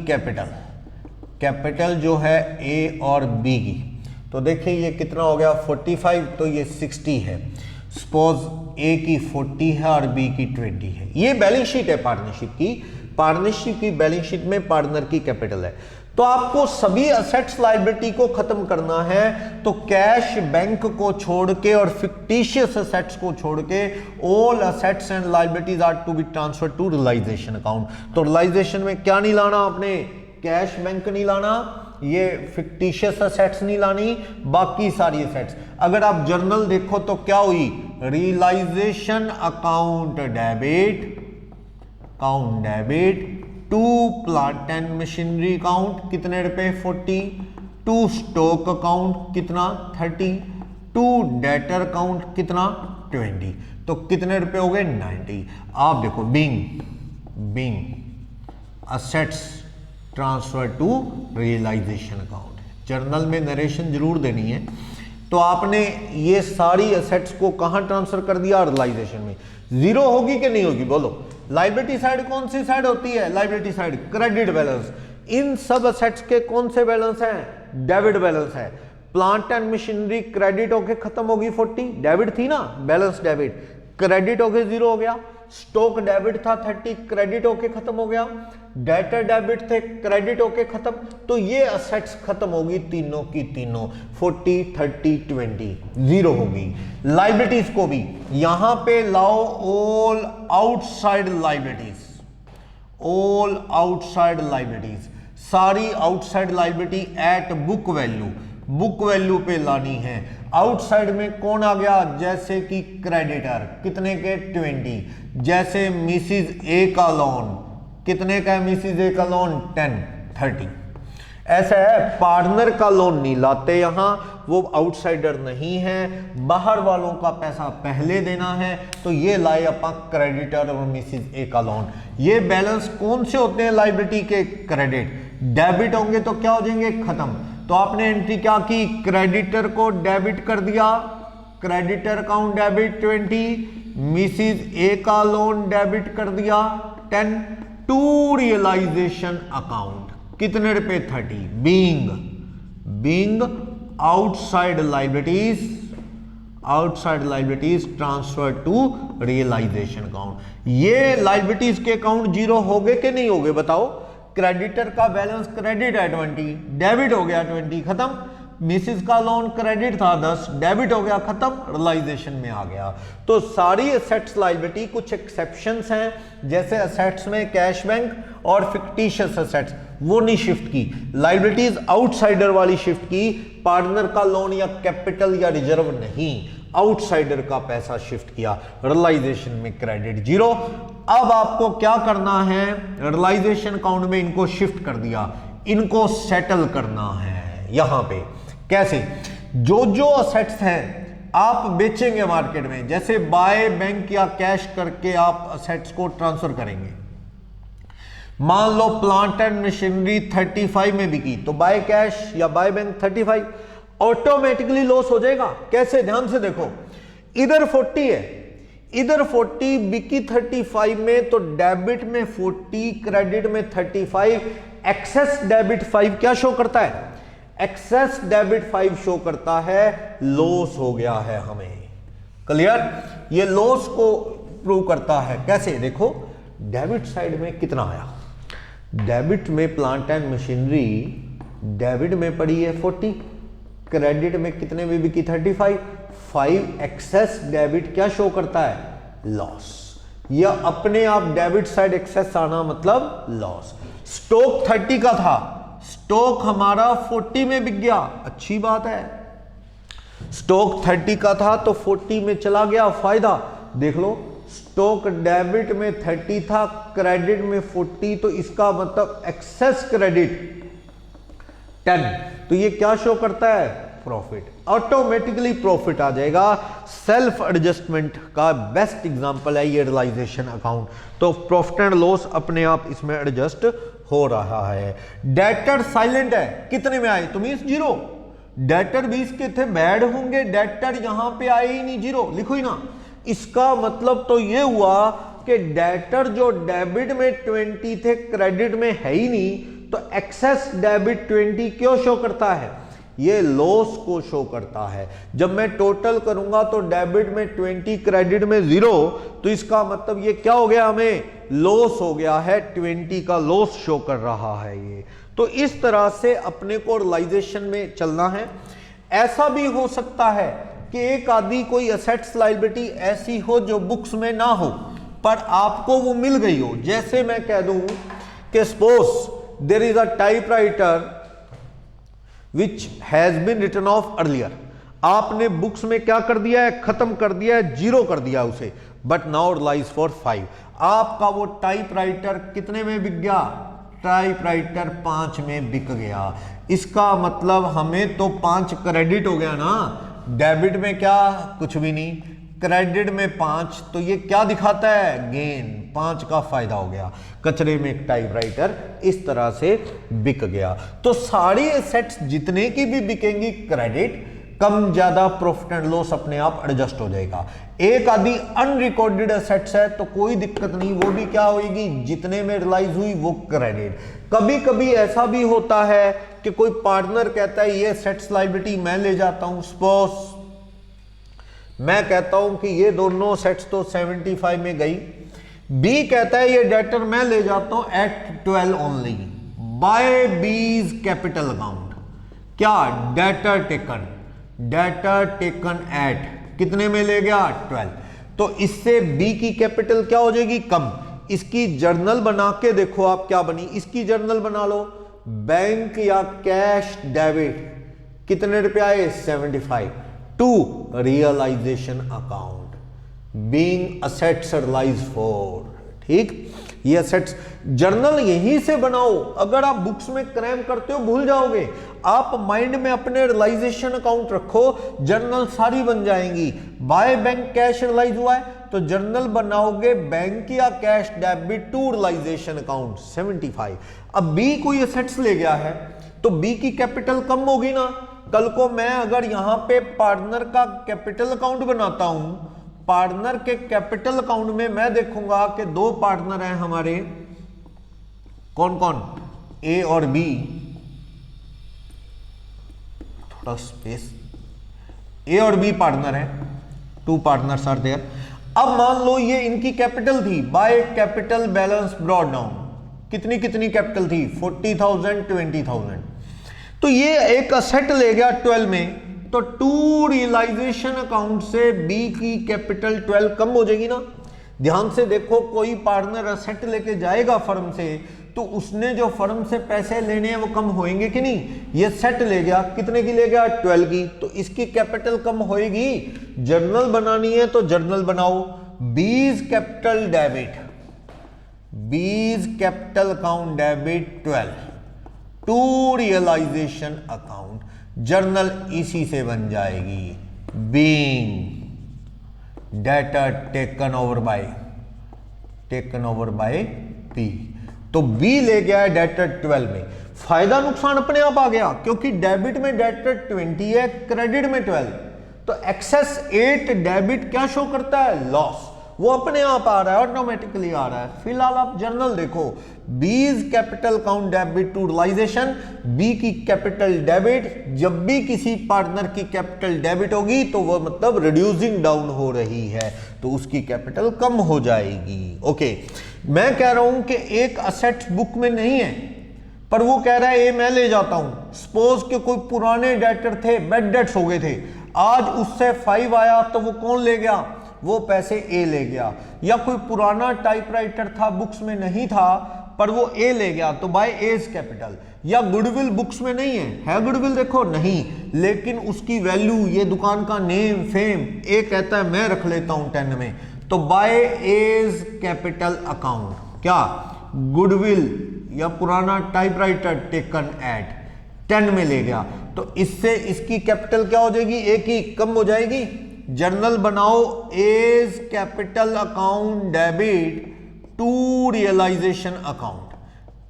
कैपिटल जो है ए और बी की, तो देखिए ये कितना हो गया 45, तो ये 60 है। सपोज ए की 40 है और बी की 20 है। ये बैलेंस शीट है पार्टनरशिप की बैलेंस शीट में पार्टनर की कैपिटल है। तो आपको सभी असेट्स लायबिलिटी को खत्म करना है, तो कैश बैंक को छोड़ के और फिक्टिशियस असेट्स को छोड़ के all assets and liabilities are to be transfer to realisation account. तो रियलाइजेशन में क्या नहीं लाना आपने, कैश बैंक नहीं लाना, ये फिक्टिशियस असेट्स नहीं लानी, बाकी सारी असेट्स। अगर आप जर्नल देखो तो क्या हुई, realisation account debit to plant and machinery account कितने रुपए 40, टू स्टॉक अकाउंट कितना 30, टू डेटर अकाउंट कितना 20, तो कितने रुपए हो गए 90। आप देखो being assets transfer to realisation account. Journal में नरेशन जरूर देनी है। तो आपने ये सारी असेट्स को कहां ट्रांसफर कर दिया, रियलाइजेशन में। जीरो होगी कि नहीं होगी बोलो। लायबिलिटी साइड कौन सी साइड होती है, लायबिलिटी साइड क्रेडिट बैलेंस। इन सब असेट्स के कौन से बैलेंस हैं, डेबिट बैलेंस है। प्लांट एंड मशीनरी क्रेडिट होके खत्म होगी 40, डेबिट थी ना, बैलेंस डेबिट, क्रेडिट होके जीरो हो गया। स्टॉक डेबिट था 30, क्रेडिट होके खत्म हो गया। डेटर डेबिट थे, क्रेडिट होके खत्म। तो ये असेट्स खत्म होगी तीनों की तीनों, 40 30 20 जीरो होगी। लायबिलिटीज को भी यहां पे लाओ ऑल आउटसाइड लायबिलिटीज, सारी outside liability at book value पे लानी है। आउटसाइड में कौन आ गया, जैसे कि क्रेडिटर कितने के 20, जैसे मिसिज ए का लोन कितने का है, मिसिज ए का लोन 10 30। ऐसा है, पार्टनर का लोन नहीं लाते यहां, वो आउटसाइडर नहीं है, बाहर वालों का पैसा पहले देना है। तो ये लाए अपन क्रेडिटर और मिसिज ए का लोन। ये बैलेंस कौन से होते हैं लायबिलिटी के, क्रेडिट। डेबिट होंगे तो क्या हो जाएंगे, खत्म। तो आपने एंट्री क्या की, क्रेडिटर को डेबिट कर दिया, क्रेडिटर अकाउंट डेबिट 20, मिसिज ए का लोन डेबिट कर दिया 10, टू रियलाइजेशन अकाउंट कितने रुपए 30, being outside liabilities transfer to realisation account. ये लायबिलिटीज के अकाउंट जीरो हो गए कि नहीं हो गए बताओ। क्रेडिटर का बैलेंस क्रेडिट है 20, डेबिट हो गया 20 खत्म। मिसिस का लोन क्रेडिट था 10, डेबिट हो गया खत्म, रियलाइजेशन में आ गया। तो सारी असेट्स लायबिलिटी, कुछ एक्सेप्शंस हैं, जैसे असेट्स में कैश बैंक और फिक्टिशियस असेट्स वो नहीं शिफ्ट की, लायबिलिटीज आउटसाइडर वाली शिफ्ट की। पार्टनर का लोन या कैपिटल या रिजर्व नहीं, आउटसाइडर का पैसा शिफ्ट किया, रियलाइजेशन में क्रेडिट जीरो। अब आपको क्या करना है, रियलाइजेशन अकाउंट में इनको शिफ्ट कर दिया, इनको सेटल करना है यहां पे। कैसे, जो असेट्स हैं आप बेचेंगे मार्केट में, जैसे बाय बैंक या कैश करके आप असेट्स को ट्रांसफर करेंगे। मान लो प्लांट एंड मशीनरी 35 में बिकी, तो बाय कैश या बाय बैंक 35, ऑटोमेटिकली लॉस हो जाएगा। कैसे, ध्यान से देखो, इधर 40 है, इधर 40 बिकी 35 में, तो डेबिट में 40 क्रेडिट में 35, एक्सेस डेबिट 5 क्या शो करता है, एक्सेस डेबिट 5 शो करता है लॉस हो गया है हमें। क्लियर, ये लॉस को प्रूव करता है। कैसे, देखो डेबिट साइड में कितना आया, डेबिट में प्लांट एंड मशीनरी डेबिट में पड़ी है 40, क्रेडिट में कितने में बिकी 35, 5 एक्सेस डेबिट क्या शो करता है, लॉस। या अपने आप डेबिट साइड एक्सेस आना मतलब लॉस। स्टॉक 30 का था, स्टॉक हमारा 40 में बिक गया, अच्छी बात है। स्टॉक 30 का था तो 40 में चला गया, फायदा देख लो। स्टॉक डेबिट में 30 था, क्रेडिट में 40, तो इसका मतलब एक्सेस क्रेडिट 10, तो ये क्या शो करता है, प्रॉफिट, ऑटोमेटिकली प्रॉफिट आ जाएगा। सेल्फ एडजस्टमेंट का बेस्ट एग्जांपल है ये रियलाइजेशन अकाउंट। तो प्रॉफिट एंड लॉस अपने आप इसमें एडजस्ट हो रहा है। डेटर साइलेंट है, कितने में आए? तो मींस 0। डेटर 20 के थे, बैड होंगे, डेटर यहां पे आए ही नहीं, 0 लिखो ही ना। इसका मतलब तो ये हुआ कि डेटर जो डेबिट में 20 थे क्रेडिट में है ही नहीं, तो एक्सेस डेबिट 20 क्यों शो करता है? ये लॉस को शो करता है। जब मैं टोटल करूंगा तो डेबिट में 20 क्रेडिट में 0, तो इसका मतलब ये क्या हो गया? हमें लॉस हो गया है, 20 का लॉस शो कर रहा है ये। तो इस तरह से अपने को रियलाइजेशन में चलना है। ऐसा भी हो सकता है कि एक आदि कोई असेट्स लायबिलिटी ऐसी हो जो बुक्स में ना हो पर आपको वो मिल गई हो। जैसे मैं कह दूं कि suppose there is a typewriter which has been written off earlier. आपने बुक्स में क्या कर दिया है? खत्म कर दिया है, 0 कर दिया उसे, बट नाउ रिलाइज फॉर 5। आपका वो टाइपराइटर कितने में बिक गया? टाइपराइटर 5 में बिक गया। इसका मतलब हमें तो 5 क्रेडिट हो गया ना, डेबिट में क्या? कुछ भी नहीं, क्रेडिट में 5, तो ये क्या दिखाता है? गेन, 5 का फायदा हो गया। कचरे में एक टाइपराइटर इस तरह से बिक गया। तो सारी एसेट्स जितने की भी बिकेंगी क्रेडिट, कम ज्यादा प्रॉफिट एंड लॉस अपने आप एडजस्ट हो जाएगा। एक आदि अनरिकॉर्डेड एसेट्स है तो कोई दिक्कत नहीं, वो भी क्या होगी? जितने में रियलाइज हुई वो क्रेडिट। कभी कभी ऐसा भी होता है कि कोई पार्टनर कहता है ये एसेट्स लायबिलिटी मैं ले जाता हूं। सपोज मैं कहता हूं कि ये दोनों सेट्स तो 75 में गई, बी कहता है ये डेटर मैं ले जाता हूं at 12 only by B's capital account. क्या? डेटर टेकन एट कितने में ले गया? 12। तो इससे बी की कैपिटल क्या हो जाएगी? कम। इसकी जर्नल बना के देखो आप क्या बनी। इसकी जर्नल बना लो, बैंक या कैश डेबिट कितने रुपए आए? 75 to realisation account being assets realise for. ठीक, ये असेट्स जर्नल यहीं से बनाओ। अगर आप बुक्स में क्रैम करते हो भूल जाओगे। आप माइंड में अपने रियलाइजेशन अकाउंट रखो, जर्नल सारी बन जाएंगी। बाय बैंक कैश रियलाइज हुआ है तो जर्नल बनाओगे बैंक या cash debit to realisation account 75। अब बी कोई असेट्स ले गया है तो बी की कैपिटल कम होगी ना। कल को मैं अगर यहां पे पार्टनर का कैपिटल अकाउंट बनाता हूं, पार्टनर के कैपिटल अकाउंट में मैं देखूंगा कि 2 पार्टनर हैं हमारे, कौन कौन? ए और बी। थोड़ा स्पेस। ए और बी पार्टनर हैं, 2 पार्टनर्स आर देयर। अब मान लो ये इनकी कैपिटल थी, by capital balance brought down. कितनी कितनी कैपिटल थी? 40,000 20,000। तो ये एक असेट ले गया 12 में, तो टू रियलाइजेशन अकाउंट से बी की कैपिटल 12 कम हो जाएगी ना। ध्यान से देखो, कोई पार्टनर असेट लेके जाएगा फर्म से तो उसने जो फर्म से पैसे लेने हैं वो कम होंगे कि नहीं। ये सेट ले गया, कितने की ले गया? 12 की, तो इसकी कैपिटल कम होएगी। जर्नल बनानी है तो जर्नल बनाओ, B's capital debit, B's capital account debit 12 to realisation account. Journal इसी से बन जाएगी, being debtor taken over by B. तो बी ले गया है डेटर 12 में। फायदा नुकसान अपने आप आ गया क्योंकि डेबिट में डेटर 20 है, क्रेडिट में 12। तो एक्सेस 8 डेबिट क्या शो करता है? लॉस। वो अपने आप आ रहा है, ऑटोमेटिकली आ रहा है। फिलहाल आप जर्नल देखो, B's capital account debit to realisation, B की कैपिटल डेबिट। जब भी किसी पार्टनर की कैपिटल डेबिट होगी तो वो मतलब रिड्यूसिंग डाउन हो रही है, तो उसकी कैपिटल कम हो जाएगी। ओके, मैं कह रहा हूं कि एक असेट बुक में नहीं है पर वो कह रहा है ये मैं ले जाता हूं। सपोज के कोई पुराने डेटर थे, बेड डेट्स हो गए थे, आज उससे 5 आया तो वो कौन ले गया? वो पैसे ए ले गया। या कोई पुराना टाइपराइटर था, बुक्स में नहीं था पर वो ए ले गया, तो बाय एज कैपिटल। या गुडविल बुक्स में नहीं है गुडविल देखो नहीं, लेकिन उसकी वैल्यू, ये दुकान का नेम, फेम, ए कहता है मैं रख लेता हूं 10 में, तो बाय एज कैपिटल अकाउंट। क्या? गुडविल या पुराना टाइपराइटर टेकन एट 10 में ले गया। तो इससे इसकी कैपिटल क्या हो जाएगी, एक ही कम हो जाएगी। जर्नल बनाओ as capital account debit to realisation account.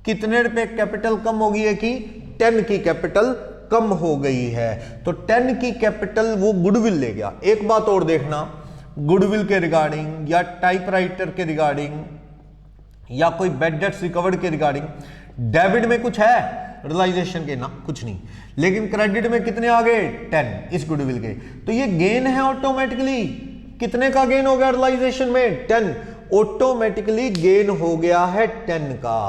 कितने रुपए कैपिटल कम होगी है कि 10 की कैपिटल कम हो गई है। तो 10 की कैपिटल वो गुडविल ले गया। एक बात और देखना, गुडविल के रिगार्डिंग या टाइपराइटर के रिगार्डिंग या कोई बैड डेट्स रिकवर्ड के रिगार्डिंग डेबिट में कुछ है रियलाइजेशन के ना, कुछ नहीं, लेकिन क्रेडिट में कितने आ गए 10 इस गुडविल के। तो ये गेन है ऑटोमेटिकली। कितने का गेन हो गया रियलाइजेशन में 10, ऑटोमेटिकली गेन हो गया है 10 का,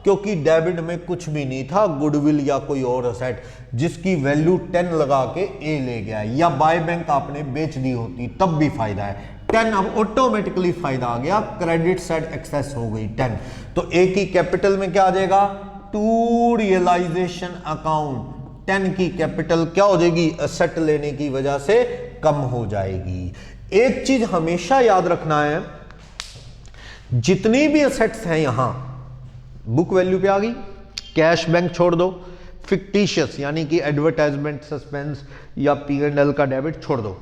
क्योंकि डेबिट में कुछ भी नहीं था, गुडविल या कोई और असेट जिसकी वैल्यू 10 लगा के ए ले गया, या बाय बैंक आपने बेच दी होती तब भी फायदा है। 10 अब ऑटोमेटिकली फायदा आ गया, क्रेडिट साइड एक्सेस हो गई 10। तो ए की कैपिटल में क्या आ जाएगा, टू रियलाइजेशन अकाउंट 10 की कैपिटल क्या हो जाएगी, असेट लेने की वजह से कम हो जाएगी। एक चीज हमेशा याद रखना है, जितनी भी असेट्स हैं यहां बुक वैल्यू पे आ गई, कैश बैंक छोड़ दो, फिक्टिशियस यानी कि एडवर्टाइजमेंट, सस्पेंस या P&L का डेबिट छोड़ दो,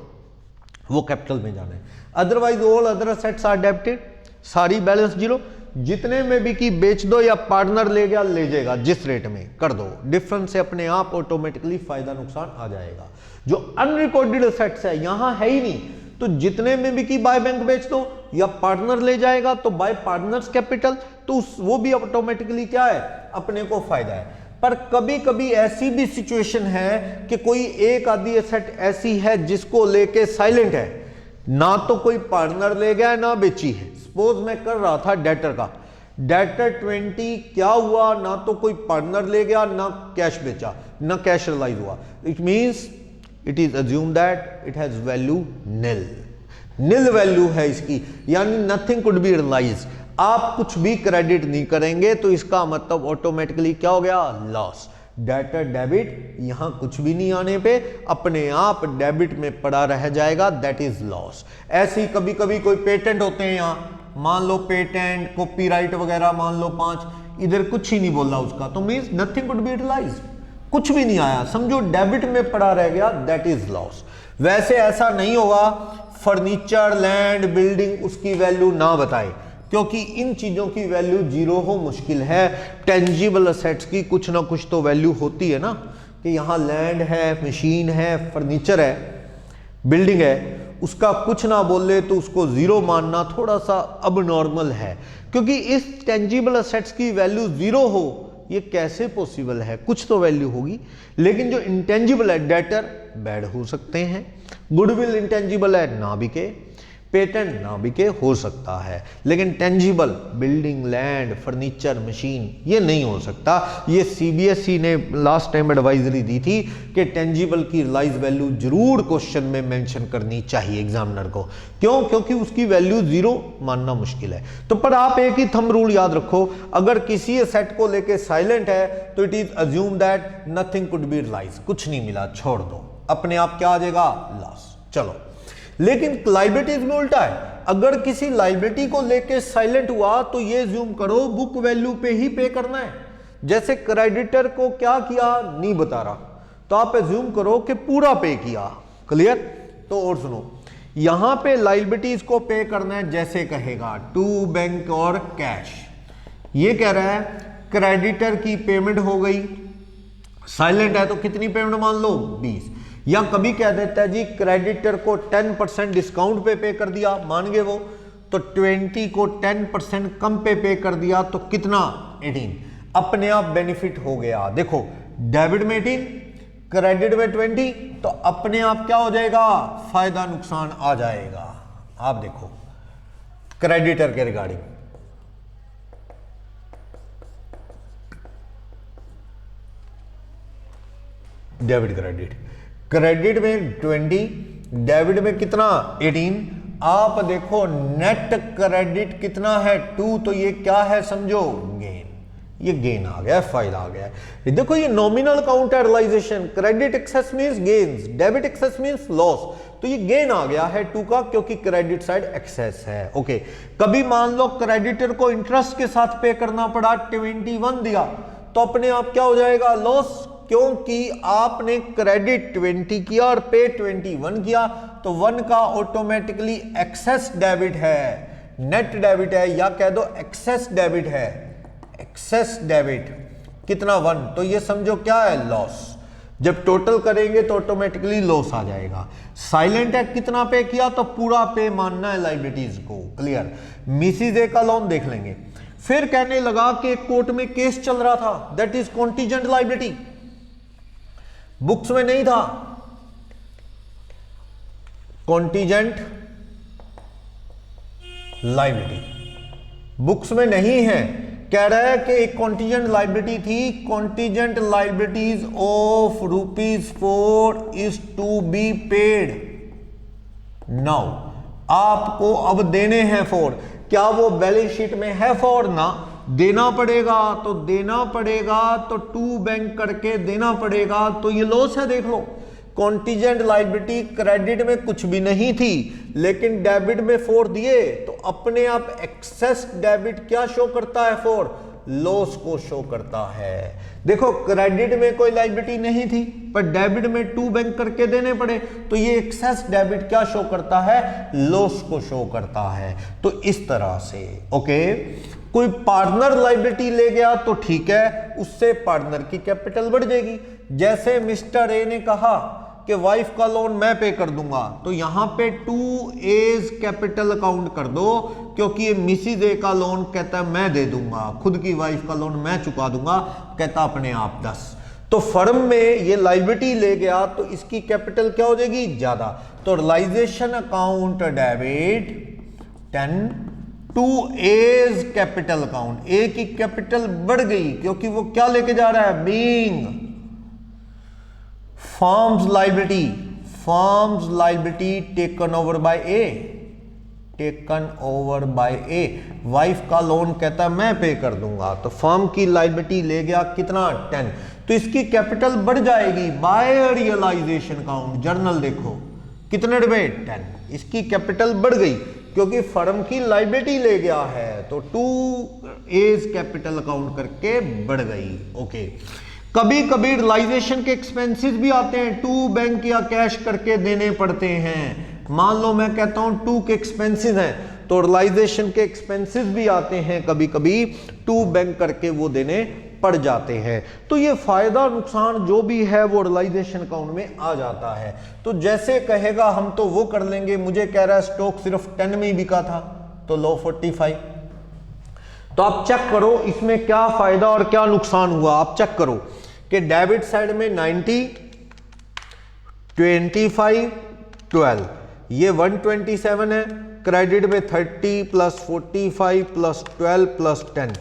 वो कैपिटल में जाना है। Otherwise all other assets are debited, सारी बैलेंस जीरो। जितने में भी कि बेच दो या पार्टनर ले गया ले जाएगा, जिस रेट में कर दो, डिफरेंस से अपने आप ऑटोमेटिकली फायदा नुकसान आ जाएगा। जो अनरिकॉर्डेड असेट्स है यहां है ही नहीं, तो जितने में भी कि बाय बैंक बेच दो या पार्टनर ले जाएगा तो बाय पार्टनर्स कैपिटल, तो वो भी ऑटोमेटिकली क्या है, अपने को फायदा है। पर कभी कभी ऐसी भी सिचुएशन है कि कोई एक आधी एसेट ऐसी है जिसको लेके साइलेंट है, ना तो कोई पार्टनर ले गया ना बेची है। सपोज मैं कर रहा था डेटर का, डेटर 20 क्या हुआ, ना तो कोई पार्टनर ले गया ना कैश बेचा ना कैश रियलाइज हुआ। It means it is assume that it has value nil, nil value है इसकी, यानी नथिंग कुड बी रियलाइज। आप कुछ भी क्रेडिट नहीं करेंगे तो इसका मतलब ऑटोमेटिकली क्या हो गया, लॉस। डेटर डेबिट, यहां कुछ भी नहीं आने पे अपने आप डेबिट में पड़ा रह जाएगा, दैट इज लॉस। ऐसे ही कभी कभी कोई पेटेंट होते हैं, यहां मान लो पेटेंट, कॉपीराइट वगैरह मान लो 5, इधर कुछ ही नहीं बोला उसका, तो means nothing could be utilise, कुछ भी नहीं आया, समझो डेबिट में पड़ा रह गया, दैट इज लॉस। वैसे ऐसा नहीं होगा फर्नीचर, लैंड, बिल्डिंग उसकी वैल्यू ना बताए, क्योंकि इन चीजों की वैल्यू जीरो हो मुश्किल है। टेंजिबल असेट्स की कुछ ना कुछ तो वैल्यू होती है ना, कि यहाँ लैंड है, मशीन है, फर्नीचर है, बिल्डिंग है, उसका कुछ ना बोले तो उसको जीरो मानना थोड़ा सा अब नॉर्मल है, क्योंकि इस टेंजिबल असेट्स की वैल्यू जीरो हो ये कैसे पॉसिबल है, कुछ तो वैल्यू होगी। लेकिन जो इंटेंजिबल है, डेटर बैड हो सकते हैं, गुडविल इंटेंजिबल है ना बिके, पेटेंट ना बिके हो सकता है, लेकिन tangible building, land, furniture, machine ये नहीं हो सकता। ये सीबीएसई ने लास्ट टाइम एडवाइजरी दी थी कि टेंजिबल की रियलाइज वैल्यू जरूर क्वेश्चन में मेंशन करनी चाहिए एग्जामिनर को। क्यों? क्योंकि उसकी वैल्यू जीरो मानना मुश्किल है। तो पर आप एक ही थंब रूल याद रखो, अगर किसी सेट को लेके साइलेंट है तो it is assume that nothing could be realise, कुछ नहीं मिला, छोड़ दो, अपने आप क्या आ जाएगा, लॉस। चलो, लेकिन लाइबिलिटीज में उल्टा है, अगर किसी लाइबिलिटी को लेके साइलेंट हुआ तो ये ज्यूम करो बुक वैल्यू पे ही पे करना है। जैसे क्रेडिटर को क्या किया नहीं बता रहा, तो आप एज्यूम करो कि पूरा पे किया, क्लियर। तो और सुनो, यहां पे लाइबिलिटीज को पे करना है जैसे कहेगा टू बैंक और कैश। ये कह रहा है क्रेडिटर की पेमेंट हो गई, साइलेंट है तो कितनी पेमेंट मान लो 20, या कभी कह देता है जी क्रेडिटर को 10% डिस्काउंट पे कर दिया, मान गए वो, तो 20 को 10% कम पे कर दिया तो कितना 18, अपने आप बेनिफिट हो गया। देखो डेबिट में 18, क्रेडिट में 20, तो अपने आप क्या हो जाएगा, फायदा नुकसान आ जाएगा। आप देखो क्रेडिटर के रिगार्डिंग, डेबिट क्रेडिट, क्रेडिट में 20, डेबिट में कितना 18, आप देखो नेट क्रेडिट कितना है 2, तो ये क्या है समझो, गेन। ये गेन आ गया, फायदा आ गया। देखो ये नॉमिनल काउंट है realisation, credit excess means gains, debit excess means loss, तो ये गेन आ गया है 2 का, क्योंकि क्रेडिट साइड एक्सेस है। ओके, कभी मान लो क्रेडिटर को इंटरेस्ट के साथ पे करना पड़ा, 21 दिया, तो अपने आप क्या हो जाएगा, लॉस, क्योंकि आपने क्रेडिट 20 किया और पे 21 किया, तो 1 का ऑटोमेटिकली एक्सेस डेबिट है, नेट डेबिट है, या कह दो एक्सेस डेबिट है, एक्सेस डेबिट कितना 1, तो ये समझो क्या है, लॉस। जब टोटल करेंगे तो ऑटोमेटिकली लॉस आ जाएगा। साइलेंट है, कितना पे किया, तो पूरा पे मानना है लायबिलिटीज को, क्लियर। मिसिज ए का लोन देख लेंगे। फिर कहने लगा कि कोर्ट में केस चल रहा था, that is contingent liability, books में नहीं था, कॉन्टीजेंट लायबिलिटी बुक्स में नहीं है। कह रहा है कि एक कॉन्टीजेंट लायबिलिटी थी, contingent liabilities of ₹4 is to be paid now. आपको अब देने हैं 4, क्या वो बैलेंस शीट में है 4 ना, देना पड़ेगा, तो देना पड़ेगा, तो 2 बैंक करके देना पड़ेगा, तो ये लॉस है। देख लो, कॉन्टीजेंट लायबिलिटी क्रेडिट में कुछ भी नहीं थी, लेकिन डेबिट में 4 दिए, तो अपने आप एक्सेस डेबिट क्या शो करता है, 4 लॉस को शो करता है। देखो क्रेडिट में कोई लायबिलिटी नहीं थी, पर डेबिट में 2 बैंक करके देने पड़े, तो ये एक्सेस डेबिट क्या शो करता है, लॉस को शो करता है। तो इस तरह से ओके। कोई पार्टनर लायबिलिटी ले गया तो ठीक है, उससे पार्टनर की कैपिटल बढ़ जाएगी। जैसे मिस्टर ए ने कहा कि वाइफ का लोन मैं पे कर दूंगा, तो यहां पे 2A's कैपिटल अकाउंट कर दो, क्योंकि ये मिसिज ए का लोन कहता है मैं दे दूंगा, खुद की वाइफ का लोन मैं चुका दूंगा, कहता अपने आप 10। तो फर्म में ये लायबिलिटी ले गया तो इसकी कैपिटल क्या हो जाएगी, ज्यादा। तो realisation account debit 10, 2A's capital account, A की कैपिटल बढ़ गई क्योंकि वो क्या लेके जा रहा है, being firms liability taken over bye ए, टेकन ओवर बाय ए। वाइफ का लोन कहता है मैं पे कर दूंगा, तो फर्म की लायबिलिटी ले गया कितना, 10, तो इसकी कैपिटल बढ़ जाएगी बाय रियलाइजेशन अकाउंट। जर्नल देखो कितने रुपए, 10, इसकी कैपिटल बढ़ गई क्योंकि फर्म की लायबिलिटी ले गया है, तो 2A's कैपिटल अकाउंट करके बढ़ गई। ओके। कभी कभी रियलाइजेशन के एक्सपेंसेस भी आते हैं, 2 बैंक या कैश करके देने पड़ते हैं। मान लो मैं कहता हूं 2 के एक्सपेंसेस हैं, तो रियलाइजेशन के एक्सपेंसेस भी आते हैं, कभी कभी 2 बैंक करके वो देने पड़ जाते हैं। तो ये फायदा नुकसान जो भी है वो रियलाइजेशन अकाउंट में आ जाता है। तो जैसे कहेगा हम तो वो कर लेंगे, मुझे कह रहा है स्टॉक सिर्फ 10 में ही बिका था, तो लो 45, तो आप चेक करो इसमें क्या फायदा और क्या नुकसान हुआ। आप चेक करो कि डेबिट साइड में 90, 25, 12, ये 127 है, क्रेडिट में 30 प्लस 45 प्लस 12 प्लस 10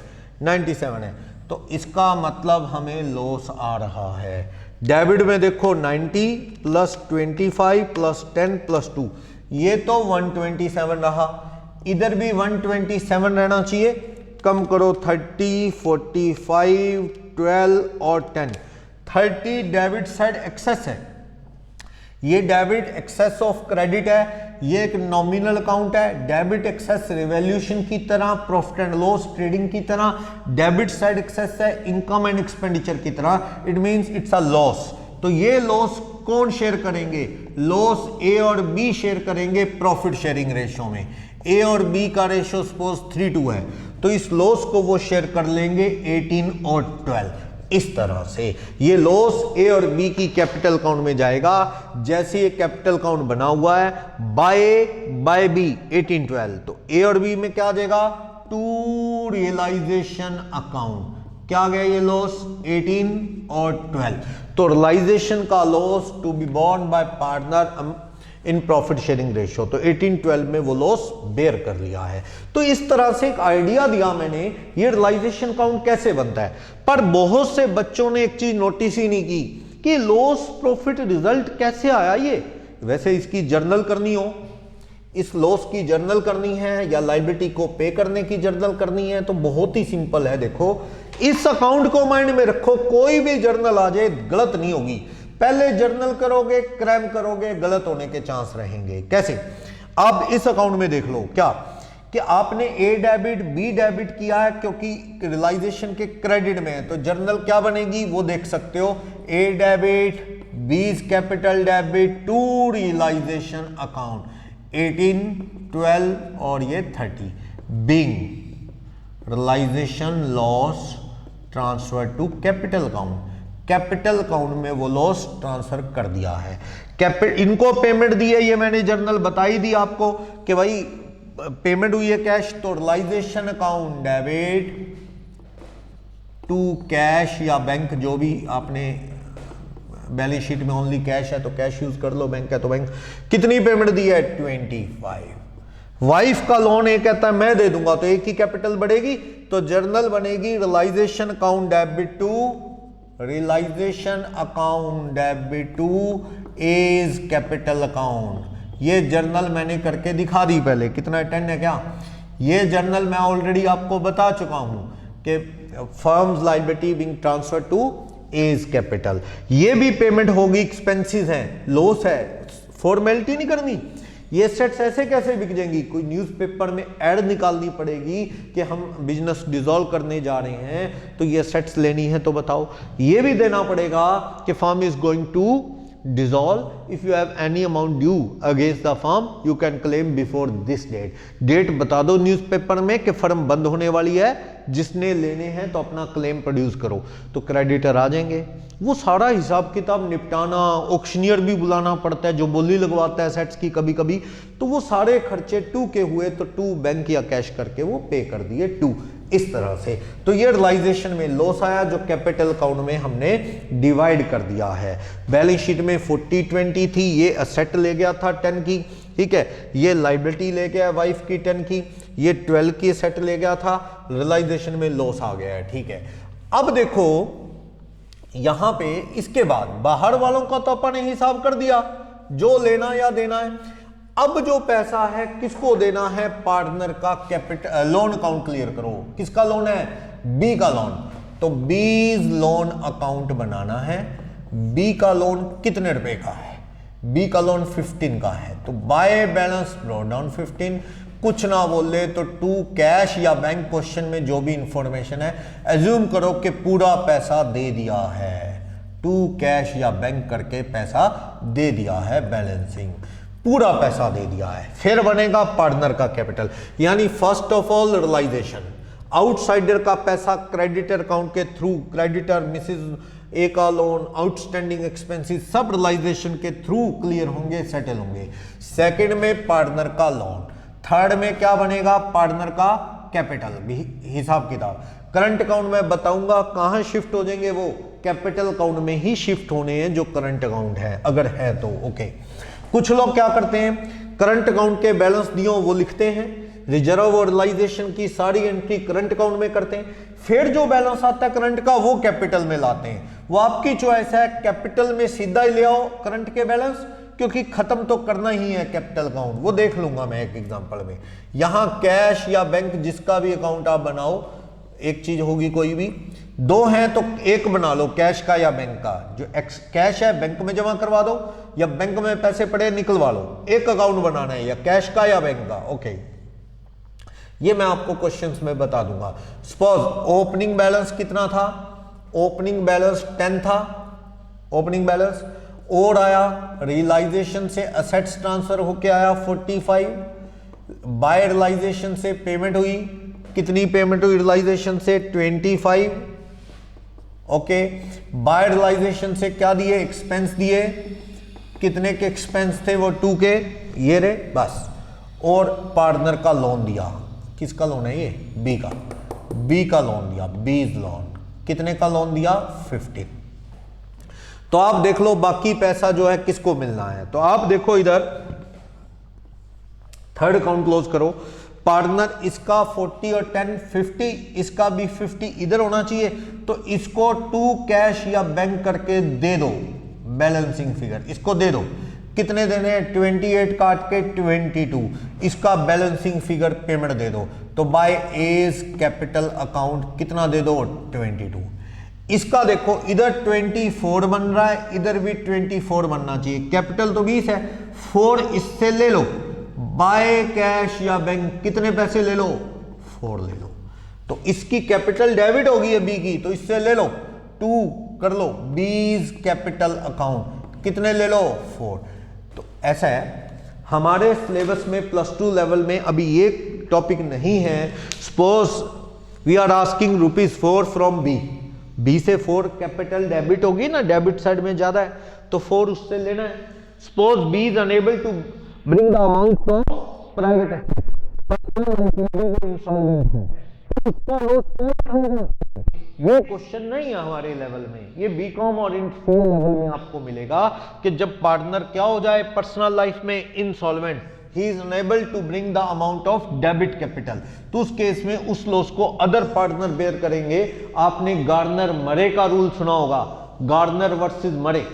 97 है, तो इसका मतलब हमें लॉस आ रहा है। डेबिट में देखो 90 प्लस 25 प्लस 10 प्लस 2, ये तो 127 रहा, इधर भी 127 रहना चाहिए। कम करो 30, 45, 12 और 10, 30 डेबिट साइड एक्सेस है, ये डेबिट एक्सेस ऑफ क्रेडिट है, ये एक नॉमिनल अकाउंट है। डेबिट एक्सेस रिवैल्यूएशन की तरह, प्रॉफिट एंड लॉस ट्रेडिंग की तरह, डेबिट साइड एक्सेस है इनकम एंड एक्सपेंडिचर की तरह, it means it's a loss. तो ये लॉस कौन शेयर करेंगे, लॉस ए और बी शेयर करेंगे प्रॉफिट शेयरिंग रेशो में। ए और बी का रेशो सपोज 3:2 है, तो इस लॉस को वो शेयर कर लेंगे 18 और 12। इस तरह से ये लॉस ए और बी की कैपिटल अकाउंट में जाएगा। जैसे ये कैपिटल अकाउंट बना हुआ है बाय ए बाय बी 18, 12, तो ए और बी में क्या आ जाएगा, टू रियलाइजेशन अकाउंट। क्या आ गया ये लॉस 18 और 12, तो रियलाइजेशन का loss to be borne by partner in profit sharing ratio, तो 18-12 में वो लॉस बेयर कर लिया है। तो इस तरह से एक आइडिया दिया मैंने ये रियलाइजेशन अकाउंट कैसे बनता है। पर बहुत से बच्चों ने एक चीज नोटिस ही नहीं की कि लॉस प्रॉफिट रिजल्ट कैसे आया। ये वैसे इसकी जर्नल करनी हो, इस लॉस की जर्नल करनी है या लायबिलिटी को पे करने की जर्नल करनी है, तो बहुत ही सिंपल है। देखो इस अकाउंट को माइंड में रखो, कोई भी जर्नल आ जाए गलत नहीं होगी। पहले जर्नल करोगे, क्रैम करोगे, गलत होने के चांस रहेंगे। कैसे, अब इस अकाउंट में देख लो क्या कि आपने ए डेबिट बी डेबिट किया है क्योंकि रियलाइजेशन के क्रेडिट में है, तो जर्नल क्या बनेगी वो देख सकते हो, A debit B's capital debit to realisation account 18, 12 और ये 30 being realisation loss transfer to capital account, capital account में वो लॉस ट्रांसफर कर दिया है। इनको पेमेंट दी है, ये मैंने जर्नल बताई दी आपको कि भाई पेमेंट हुई है कैश, तो realisation account debit to cash या बैंक, जो भी आपने बैलेंस शीट में ओनली कैश है तो कैश यूज कर लो, बैंक है तो बैंक। कितनी पेमेंट दी है 25। वाइफ का लोन एक कहता है मैं दे दूंगा तो एक ही कैपिटल बढ़ेगी, तो जर्नल बनेगी realisation account debit to realisation account debit to A's capital account. ये जर्नल मैंने करके दिखा दी पहले, कितना 10 है क्या, ये जर्नल मैं ऑलरेडी आपको बता चुका हूं कि firm's liability being transfer to A's capital. ये भी पेमेंट होगी, एक्सपेंसेस हैं, लॉस है, फॉर्मेलिटी नहीं करनी। ये एसेट्स ऐसे कैसे बिक जाएंगी, कोई न्यूज़पेपर में ऐड निकालनी पड़ेगी कि हम बिजनेस डिसॉल्व करने जा रहे हैं तो ये एसेट्स लेनी है, तो बताओ। ये भी देना पड़ेगा कि firm is going to dissolve, if you have any amount due against the firm you can claim before this date। Date बता दो न्यूज़पेपर में कि फर्म बंद होने वाली है, जिसने लेने हैं तो अपना क्लेम प्रोड्यूस करो, तो क्रेडिटर आ जाएंगे। वो सारा हिसाब किताब निपटाना, ऑक्शनियर भी बुलाना पड़ता है जो बोली लगवाता है सेट्स की कभी कभी, तो वो सारे खर्चे टू के हुए तो टू बैंक या कैश करके वो पे कर दिए टू, इस तरह से। तो ये रियलाइजेशन में लॉस आया जो कैपिटल अकाउंट में हमने डिवाइड कर दिया है। बैलेंस शीट में 40-20 थी, ये असेट ले गया था 10 की, ठीक है, ये लायबिलिटी ले गया वाइफ की 10 की, ये 12 की असेट ले गया था, रियलाइजेशन में लॉस आ गया है, ठीक है। अब देखो यहां पे इसके बाद बाहर वालों का तो अपन ने हिसाब कर दिया जो लेना या देना है। अब जो पैसा है किसको देना है, पार्टनर का कैपिटल लोन अकाउंट क्लियर करो। किसका लोन है, बी का लोन, तो बीज लोन अकाउंट बनाना है। बी का लोन कितने रुपए का है, बी का लोन 15 का है, तो बाय बैलेंस ब्रॉट डाउन 15, कुछ ना बोले तो टू कैश या बैंक क्वेश्चन में जो भी इंफॉर्मेशन है एज्यूम करो कि पूरा पैसा दे दिया है, टू कैश या बैंक करके पैसा दे दिया है, बैलेंसिंग पूरा पैसा दे दिया है। फिर बनेगा पार्टनर का कैपिटल, यानी first of all realisation, outsider का पैसा क्रेडिटर अकाउंट के थ्रू, क्रेडिटर मिसेज ए का लोन, आउटस्टैंडिंग एक्सपेंसेस सब रियलाइजेशन के थ्रू क्लियर होंगे, सेटल होंगे। सेकंड में पार्टनर का लोन, थर्ड में क्या बनेगा, पार्टनर का कैपिटल हिसाब किताब। करंट अकाउंट में बताऊंगा कहां शिफ्ट हो जाएंगे, वो कैपिटल अकाउंट में ही शिफ्ट होने हैं जो करंट अकाउंट है, अगर है तो ओके। कुछ लोग क्या करते हैं, करंट अकाउंट के बैलेंस दियो वो लिखते हैं, रिजर्व और रियलाइजेशन की सारी एंट्री करंट अकाउंट में करते हैं, फिर जो बैलेंस आता है करंट का वो कैपिटल में लाते हैं। वो आपकी चॉइस है, कैपिटल में सीधा ही ले आओ करंट के बैलेंस, क्योंकि खत्म तो करना ही है कैपिटल अकाउंट, वो देख लूंगा मैं एक एग्जांपल में। यहां कैश या बैंक जिसका भी अकाउंट आप बनाओ, एक चीज होगी, कोई भी दो हैं तो एक बना लो, कैश का या बैंक का। जो कैश है बैंक में जमा करवा दो, या बैंक में पैसे पड़े निकलवा लो, एक अकाउंट बनाना है, या कैश का या बैंक का, ओके। ये मैं आपको क्वेश्चंस में बता दूंगा। सपोज ओपनिंग बैलेंस कितना था, ओपनिंग बैलेंस 10 था, ओपनिंग बैलेंस, और आया रियलाइजेशन से असेट्स ट्रांसफर होके आया 45, बाय रियलाइजेशन से पेमेंट हुई, कितनी पेमेंट हुई रियलाइजेशन से 25, ओके। बाय रियलाइजेशन से क्या दिए, एक्सपेंस दिए, कितने के एक्सपेंस थे वो 2 के, ये रे बस। और पार्टनर का लोन दिया, किसका लोन है ये, बी का, बी का लोन दिया, बीज लोन, कितने का लोन दिया 15। तो आप देख लो बाकी पैसा जो है किसको मिलना है, तो आप देखो इधर थर्ड अकाउंट क्लोज करो, पार्टनर इसका 40 और 10 50, इसका भी 50 इधर होना चाहिए, तो इसको टू कैश या बैंक करके दे दो, बैलेंसिंग फिगर इसको दे दो, कितने देने हैं 28 काट के 22, इसका बैलेंसिंग फिगर पेमेंट दे दो, तो बाय एज कैपिटल अकाउंट कितना दे दो 22। इसका देखो इधर 24 बन रहा है, इधर भी 24 बनना चाहिए, कैपिटल तो 20 है, 4 इससे ले लो, बाय कैश या बैंक कितने पैसे ले लो, 4 ले लो। तो इसकी कैपिटल डेबिट होगी है बी की, तो इससे ले लो 2 कर लो, बीज कैपिटल अकाउंट कितने ले लो, 4। तो ऐसा है हमारे सिलेबस में +2 लेवल में अभी ये टॉपिक नहीं है। Suppose we are asking ₹4 from B से 4 कैपिटल डेबिट होगी ना, डेबिट साइड में ज्यादा है तो 4 उससे लेना है। Suppose B is unable to bring the amount from private ये क्वेश्चन नहीं है हमारे लेवल में, ये बीकॉम और इंटरफेयर लेवल में आपको मिलेगा कि जब पार्टनर क्या हो जाए पर्सनल लाइफ में insolvent, he is unable to bring the amount of debit capital, तो उस केस में उस लॉस को अदर पार्टनर बेयर करेंगे। आपने गार्नर मरे का रूल सुना होगा, गार्नर वर्सेस मरे।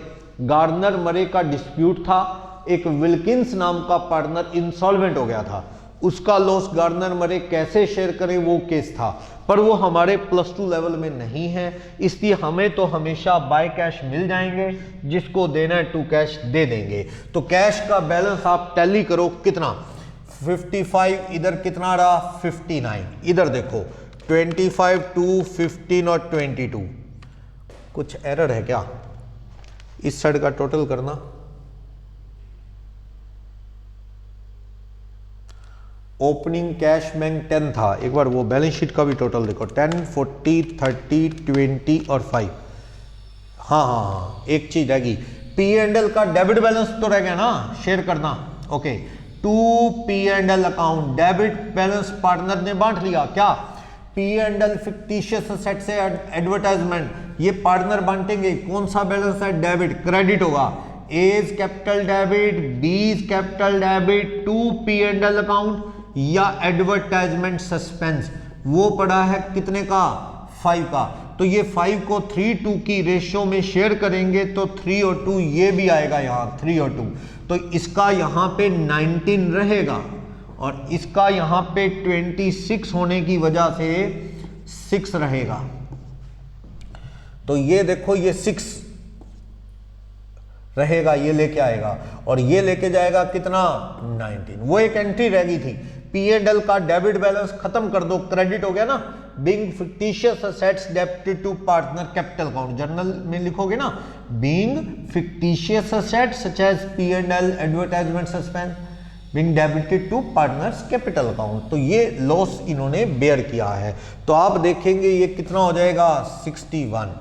गार्नर मरे का डिस्प्यूट था, एक विल्किंस नाम का पार्टनर इंसॉल्वेंट हो गया था, उसका लॉस गार्नर मरे कैसे शेयर करें वो केस था, पर वो हमारे +2 लेवल में नहीं है, इसलिए हमें तो हमेशा बाय कैश मिल जाएंगे, जिसको देना है टू कैश दे देंगे। तो कैश का बैलेंस आप टैली करो कितना, 55, इधर कितना रहा 59, इधर देखो 25, 2, 15 और 22। कुछ एरर है क्या, इस साइड का टोटल करना, ओपनिंग कैश बैंक 10 था, एक बार वो बैलेंस शीट का भी टोटल देखो 10, 40, 30, 20 और 5। हाँ, एक चीज रहेगी, P&L का डेबिट बैलेंस तो रह गया ना, शेयर करना। Okay, to P&L account debit balance partner ने बांट लिया, क्या P&L फिक्टिशियस असेट से एडवर्टाइजमेंट, ये पार्टनर बांटेंगे, कौन सा बैलेंस है, डेबिट, क्रेडिट होगा, A is capital debit, B is capital debit, to P&L account या एडवर्टाइजमेंट सस्पेंस, वो पड़ा है कितने का, 5 का। तो ये 5 को 3:2 की रेशियो में शेयर करेंगे तो 3 और 2 ये भी आएगा यहाँ 3 और 2, तो इसका यहाँ पे 19 रहेगा और इसका यहाँ पे 26 होने की वजह से 6 रहेगा। तो ये देखो ये 6 रहेगा, ये लेके आएगा और ये लेके जाएगा कितना 19। वो एक एंट्री रह गई थी, P&L का डेबिट बैलेंस खत्म कर दो, क्रेडिट हो गया ना, being fictitious assets debited to partner capital account, journal में लिखोगे ना, being fictitious assets such as P&L advertisement suspense being debited to partners capital account, तो ये लॉस इन्होंने बेयर किया है। तो आप देखेंगे ये कितना हो जाएगा 61।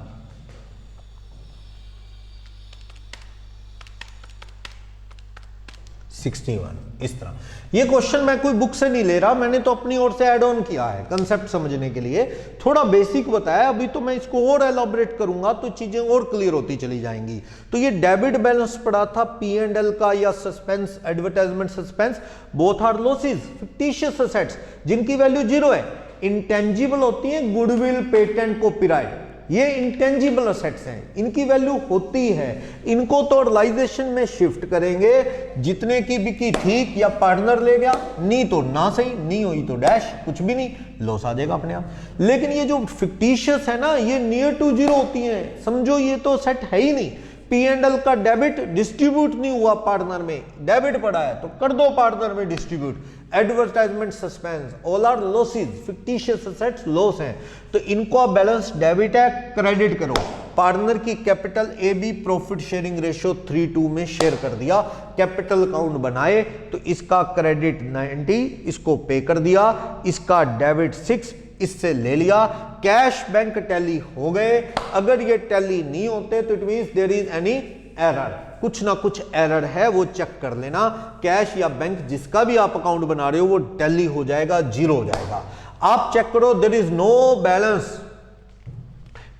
इस तरह। ये क्वेश्चन मैं कोई बुक से नहीं ले रहा, मैंने तो अपनी ओर से ऐड ऑन किया है कंसेप्ट समझने के लिए, थोड़ा बेसिक बताया, अभी तो मैं इसको और एलॉबरेट करूंगा तो चीजें और क्लियर होती चली जाएंगी। तो ये डेबिट बैलेंस पड़ा था P&L का या suspense, advertisement suspense, both R losses, fictitious assets जिनकी वैल्यू 0 है, इंटेंजिबल होती है गुडविल, पेटेंट, कॉपीराइट, ये इंटेंजिबल असेट्स हैं, इनकी वैल्यू होती है, इनको तो रियलाइजेशन में शिफ्ट करेंगे, जितने की बिकी ठीक, या पार्टनर ले गया, नहीं तो ना सही, नहीं हुई तो डैश, कुछ भी नहीं, लॉस आ जाएगा अपने आप। लेकिन ये जो फिक्टिशियस है ना, ये नियर टू 0 होती हैं, समझो ये तो सेट है ही नहीं। P&L का डेबिट डिस्ट्रीब्यूट नहीं हुआ पार्टनर में, डेबिट पड़ा है तो कर दो पार्टनर में distribute. Advertisement suspense, all R losses, fictitious assets loss हैं, तो इनको बैलेंस डेबिट है, क्रेडिट करो। पार्टनर की capital AB profit sharing ratio 3:2 में शेयर कर दिया, कैपिटल अकाउंट बनाए, तो इसका क्रेडिट 90, इसको पे कर दिया, इसका डेबिट 6 इससे ले लिया, कैश बैंक टैली हो गए। अगर ये टैली नहीं होते तो it means there is any error, कुछ ना कुछ एरर है, वो चेक कर लेना। कैश या बैंक जिसका भी आप अकाउंट बना रहे हो वो टैली हो जाएगा, 0 हो जाएगा। आप चेक करो, there is no balance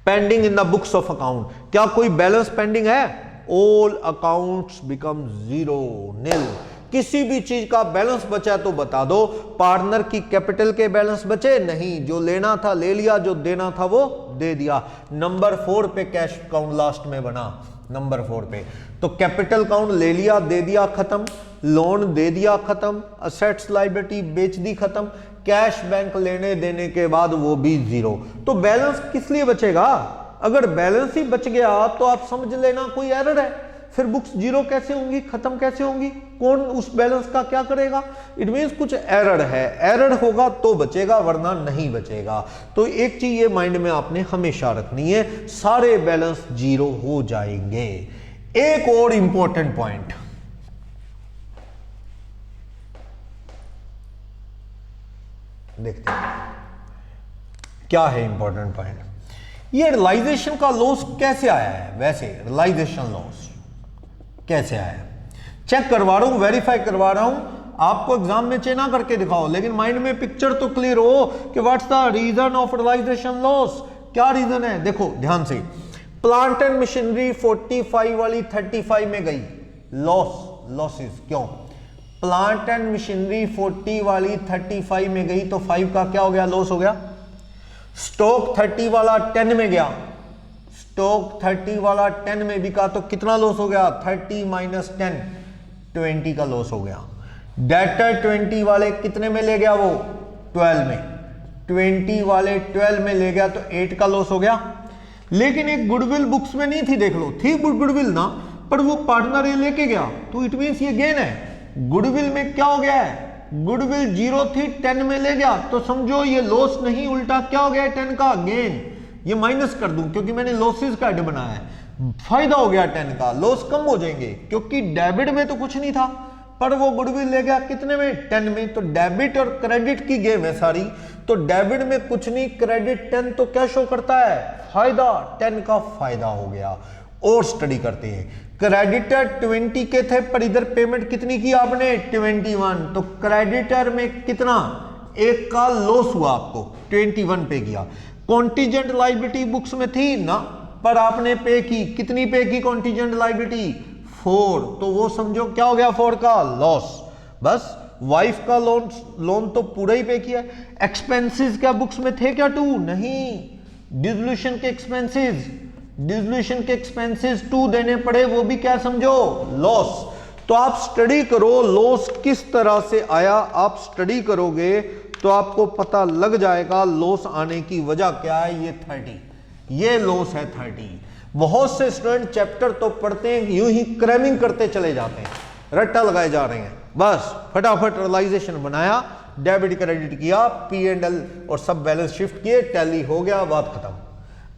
pending in the books of account, क्या कोई बैलेंस पेंडिंग है? All accounts become 0, nil. किसी भी चीज का बैलेंस बचा तो बता दो। पार्टनर की कैपिटल के बैलेंस बचे नहीं, जो लेना था ले लिया, जो देना था वो दे दिया। नंबर 4 पे कैश अकाउंट लास्ट में बना, नंबर 4 पे। तो कैपिटल अकाउंट ले लिया, दे दिया, खत्म। लोन दे दिया, खत्म। असेट्स लायबिलिटी बेच दी, खत्म। कैश बैंक लेने देने के बाद वो भी 0। तो बैलेंस किस लिए बचेगा? अगर बैलेंस ही बच गया तो आप समझ लेना कोई एरर है। फिर बुक्स जीरो कैसे होंगी, खत्म कैसे होंगी, कौन उस बैलेंस का क्या करेगा? इट मींस कुछ एरर है, एरर होगा तो बचेगा वरना नहीं बचेगा। तो एक चीज ये माइंड में आपने हमेशा रखनी है, सारे बैलेंस जीरो हो जाएंगे। एक और इंपॉर्टेंट पॉइंट, देखते हैं क्या है इंपॉर्टेंट पॉइंट। ये रियलाइजेशन का लॉस कैसे आया है? वैसे रियलाइजेशन लॉस कैसे आया है चेक करवा रहा हूं, वेरीफाई करवा रहा हूं। आपको एग्जाम में चेना करके दिखाओ, लेकिन माइंड में पिक्चर तो क्लियर हो कि what's the reason of realisation loss. क्या रीजन है? देखो ध्यान से, प्लांट एंड मशीनरी 45 वाली 35 में गई, लॉसेस क्यों? प्लांट एंड मशीनरी 40 वाली 35 में गई तो 5 का क्या हो गया? लॉस हो गया। स्टॉक 30 वाला 10 में गया, स्टॉक 30 वाला 10 में बिका तो कितना लॉस हो गया? 30 माइनस 10, 20 का लॉस हो गया। डेटर 20 वाले कितने में ले गया? वो 12 में, 20 वाले 12 में ले गया तो 8 का लॉस हो गया। लेकिन एक गुडविल बुक्स में नहीं थी, देख लो, थी गुडविल ना, पर वो पार्टनर ये लेके गया तो इट मींस ये गेन है। गुडविल में क्या हो गया है? गुडविल 0 थी, 10 में ले गया तो समझो ये लॉस नहीं, उल्टा क्या हो गया? 10 का गेन। ये माइनस कर दूं क्योंकि मैंने लॉसेस का हेड बनाया है, फायदा हो गया 10 का, लॉस कम हो जाएंगे क्योंकि डेबिट में तो कुछ नहीं था, पर वो गुडविल ले गया कितने में? 10 में। तो डेबिट और क्रेडिट की गेम है सारी, तो डेबिट में कुछ नहीं, क्रेडिट 10 तो क्या शो करता है? फायदा, 10 का फायदा हो गया। और स्टडी करते हैं, क्रेडिटर 20 के थे पर इधर पेमेंट कितनी की आपने? 21, तो क्रेडिटर में कितना? 1 का लॉस हुआ, आपको 21 पे किया। कॉन्टीजेंट लायबिलिटी बुक्स में थी ना, पर आपने पे की, कितनी पे की कॉन्टीजेंट लायबिलिटी? 4, तो वो समझो क्या हो गया? 4 का लॉस। बस वाइफ का लोन तो पूरा ही पे किया। एक्सपेंसेस क्या बुक्स में थे क्या? 2 नहीं, डिसोल्यूशन के एक्सपेंसेस, डिसोल्यूशन के एक्सपेंसेस 2 देने पड़े, वो भी क्या समझो? लॉस। तो आप स्टडी करो लॉस किस तरह से आया, आप स्टडी करोगे तो आपको पता लग जाएगा लॉस आने की वजह क्या है। ये 30, ये लॉस है 30। बहुत से स्टूडेंट चैप्टर तो पढ़ते हैं, यूं ही क्रैमिंग करते चले जाते हैं, रट्टा लगाए जा रहे हैं, बस फटाफट रियलाइजेशन बनाया, डेबिट क्रेडिट किया, P&L और सब बैलेंस शिफ्ट किए, टैली हो गया, बात खत्म।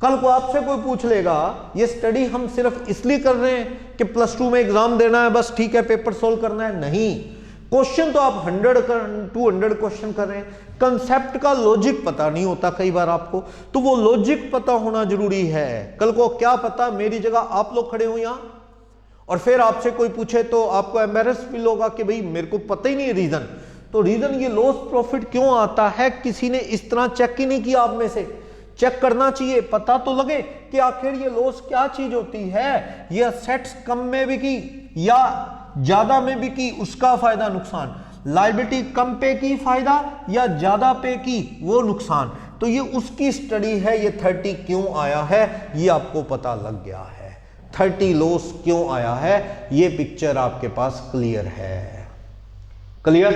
कल को आपसे कोई पूछ लेगा ये स्टडी हम सिर्फ इसलिए कर रहे हैं कि +2 में एग्जाम देना है, बस ठीक है, पेपर सोल्व करना है, नहीं। क्वेश्चन तो आप 100-200 क्वेश्चन कर रहे हैं, कंसेप्ट का लॉजिक पता नहीं होता कई बार आपको, तो वो लॉजिक पता होना जरूरी है। कल को क्या पता मेरी जगह आप लोग खड़े हो यहां और फिर आपसे कोई पूछे तो आपको एम्बैरेस फील होगा कि भाई मेरे को पता ही नहीं रीजन। तो रीजन ये लॉस प्रॉफिट क्यों आता है, किसी ने इस तरह चेक ही नहीं किया आप में से। चेक करना चाहिए, पता तो लगे कि आखिर ये लॉस क्या चीज होती है। ये असेट्स कम में बिकी या ज्यादा में बिकी, उसका फायदा नुकसान, लायबिलिटी कम पे की फायदा या ज्यादा पे की वो नुकसान, तो ये उसकी स्टडी है। ये 30 क्यों आया है ये आपको पता लग गया है, 30 लॉस क्यों आया है, ये पिक्चर आपके पास क्लियर है। क्लियर?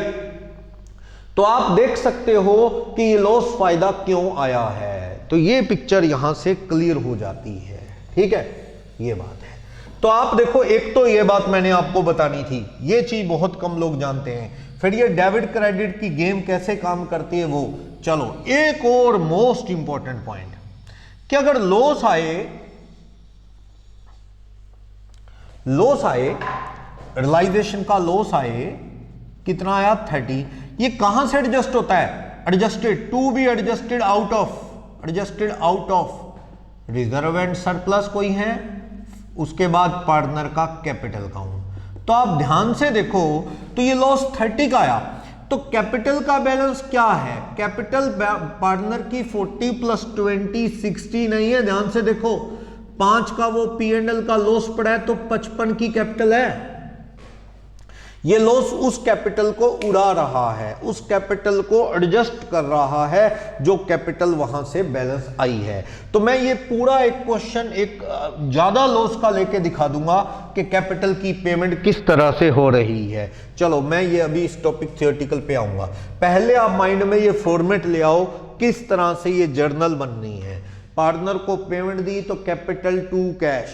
तो आप देख सकते हो कि ये लॉस फायदा क्यों आया है, तो ये पिक्चर यहां से क्लियर हो जाती है। ठीक है, ये बात है। तो आप देखो, एक तो ये बात मैंने आपको बतानी थी, ये चीज बहुत कम लोग जानते हैं। फिर ये डेबिट क्रेडिट की गेम कैसे काम करती है वो, चलो एक और मोस्ट इंपॉर्टेंट पॉइंट कि अगर लॉस आए, रियलाइजेशन का लॉस आए, कितना आया? 30। ये कहां से एडजस्ट होता है? Adjusted, to be adjusted out of reserve and surplus कोई है, उसके बाद पार्टनर का कैपिटल काउंट। तो आप ध्यान से देखो, तो ये लॉस 30 का आया, तो कैपिटल का बैलेंस क्या है? कैपिटल पार्टनर की 40 + 20 60 नहीं है, ध्यान से देखो, 5 का वो P&L का लॉस पड़ा है तो 55 की कैपिटल है। ये लॉस उस कैपिटल को उड़ा रहा है, उस कैपिटल को एडजस्ट कर रहा है जो कैपिटल वहां से बैलेंस आई है। तो मैं ये पूरा एक क्वेश्चन एक ज्यादा लॉस का लेके दिखा दूंगा कि कैपिटल की पेमेंट किस तरह से हो रही है। चलो मैं ये अभी इस टॉपिक थियोरेटिकल पे आऊंगा, पहले आप माइंड में ये फॉर्मेट ले आओ किस तरह से ये जर्नल बननी है। पार्टनर को पेमेंट दी तो कैपिटल टू कैश,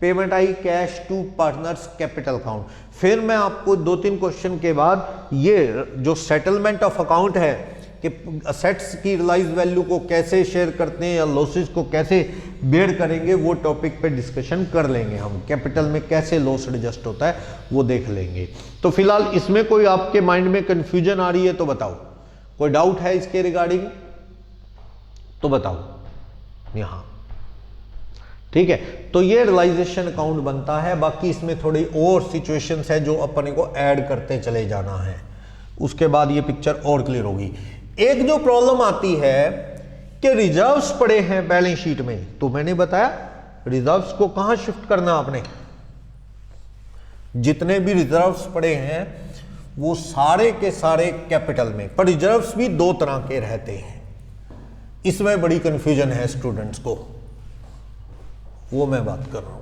पेमेंट आई cash to partners capital account. फिर मैं आपको 2-3 क्वेश्चन के बाद ये जो सेटलमेंट ऑफ अकाउंट है कि असेट्स की रियलाइज वैल्यू को कैसे शेयर करते हैं या लॉसेस को कैसे बेयर करेंगे, वो टॉपिक पे डिस्कशन कर लेंगे हम। कैपिटल में कैसे लॉस एडजस्ट होता है वो देख लेंगे। तो फिलहाल इसमें कोई आपके माइंड में कंफ्यूजन आ रही है तो बताओ, कोई डाउट है इसके रिगार्डिंग तो बताओ यहां। ठीक है, तो ये रियलाइजेशन अकाउंट बनता है। बाकी इसमें थोड़ी और सिचुएशंस है जो अपने को ऐड करते चले जाना है, उसके बाद ये पिक्चर और क्लियर होगी। एक जो प्रॉब्लम आती है कि रिजर्व्स पड़े हैं बैलेंस शीट में, तो मैंने बताया रिजर्व्स को कहां शिफ्ट करना आपने, जितने भी रिजर्व्स पड़े हैं वो सारे के सारे कैपिटल में। पर रिजर्व्स भी 2 तरह के रहते हैं, इसमें बड़ी कंफ्यूजन है स्टूडेंट्स को, वो मैं बात कर रहा हूं।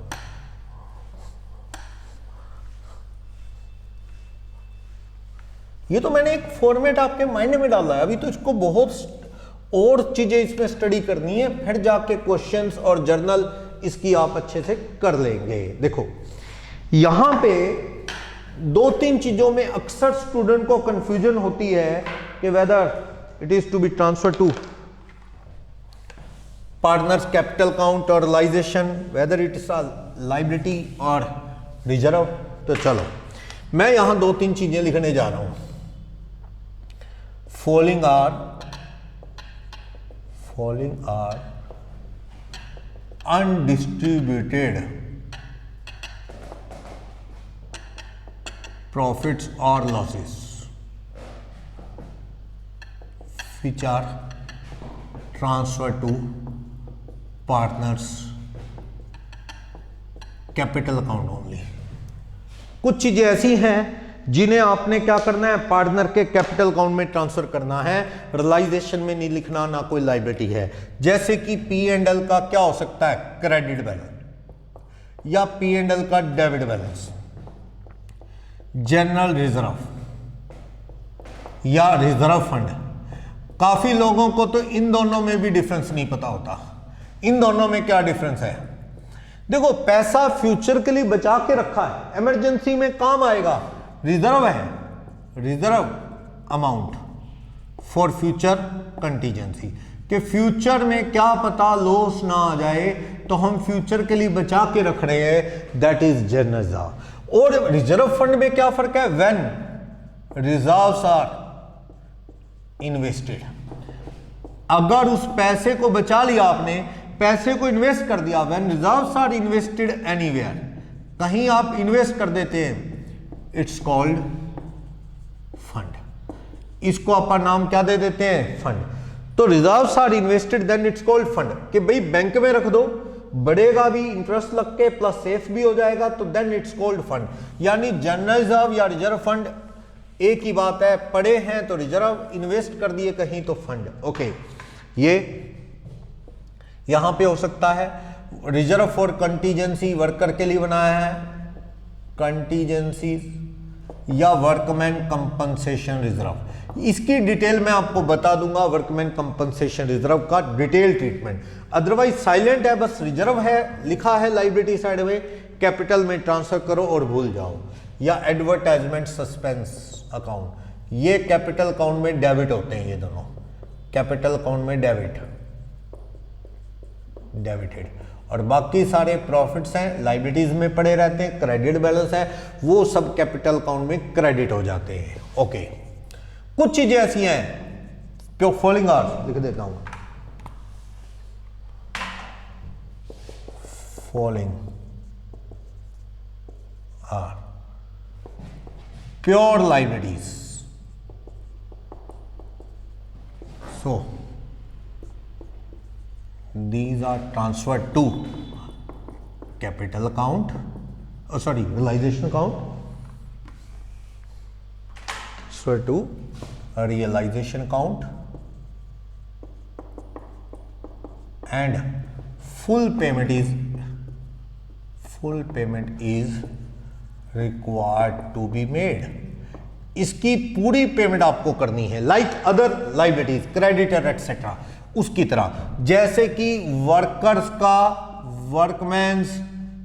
ये तो मैंने एक फॉर्मेट आपके माइंड में डाला है, अभी तो इसको बहुत और चीजें इसमें स्टडी करनी है, फिर जाके क्वेश्चंस और जर्नल इसकी आप अच्छे से कर लेंगे। देखो यहां पे 2-3 चीजों में अक्सर स्टूडेंट को कंफ्यूजन होती है कि whether it is to be transfer to partners capital account और realisation, whether it is liability और रिजर्व। तो चलो मैं यहां 2-3 चीजें लिखने जा रहा हूं। फॉलोइंग आर अनडिस्ट्रीब्यूटेड प्रॉफिट्स और losses which are transferred to partners capital account only. कुछ चीजें ऐसी हैं जिन्हें आपने क्या करना है, पार्टनर के कैपिटल अकाउंट में ट्रांसफर करना है, रियलाइजेशन में नहीं लिखना, ना कोई लायबिलिटी है। जैसे कि P&L का क्या हो सकता है, क्रेडिट बैलेंस या P&L का डेबिट बैलेंस, जनरल रिजर्व या रिजर्व फंड। काफी लोगों को तो इन दोनों में भी डिफरेंस नहीं पता होता। इन दोनों में क्या डिफरेंस है, देखो पैसा फ्यूचर के लिए बचा के रखा है, इमरजेंसी में काम आएगा, रिजर्व है, reserve amount for future contingency, कि फ्यूचर में क्या पता लॉस ना आ जाए तो हम फ्यूचर के लिए बचा के रख रहे हैं, दैट इज जनरल रिजर्व। और रिजर्व फंड में क्या फर्क है, व्हेन रिजर्व्स आर इन्वेस्टेड, अगर उस पैसे को बचा लिया आपने, पैसे को इन्वेस्ट कर दिया, when reserves are invested anywhere, कहीं आप इन्वेस्ट कर देते हैं, इट्स कॉल्ड फंड। इसको अपन नाम क्या दे देते हैं, फंड। तो reserves are invested then it's called fund, कि भाई बैंक में रख दो, बढ़ेगा भी, इंटरेस्ट लग के प्लस सेफ भी हो जाएगा, तो देन इट्स कॉल्ड फंड। यानी जनरल रिजर्व या रिजर्व फंड एक ही बात है, पड़े हैं तो रिजर्व, इन्वेस्ट कर दिए कहीं तो फंड। ओके, ये यहां पे हो सकता है। रिजर्व फॉर कंटीजेंसी वर्कर के लिए बनाया है, कंटीजेंसी या वर्कमैन कंपनसेशन रिजर्व। इसकी डिटेल मैं आपको बता दूंगा, वर्कमैन कंपनसेशन रिजर्व का डिटेल ट्रीटमेंट। अदरवाइज साइलेंट है, बस रिजर्व है लिखा है लायबिलिटी साइड में, कैपिटल में ट्रांसफर करो और भूल जाओ। या एडवर्टाइजमेंट सस्पेंस अकाउंट, ये कैपिटल अकाउंट में डेबिट होते हैं, ये दोनों कैपिटल अकाउंट में डेबिटेड, और बाकी सारे प्रॉफिट्स हैं लायबिलिटीज में पड़े रहते हैं, क्रेडिट बैलेंस है वो सब कैपिटल अकाउंट में क्रेडिट हो जाते हैं। ओके, कुछ चीजें ऐसी हैं जो फॉलोइंग आर लिख देता हूं, following are pure liabilities. So these are transferred to capital account, realization account, transferred to a realization account, and full payment is required to be made. इसकी पूरी पेमेंट आपको करनी है, like other liabilities, creditor etcetera, उसकी तरह। जैसे कि workers का वर्कमैन्स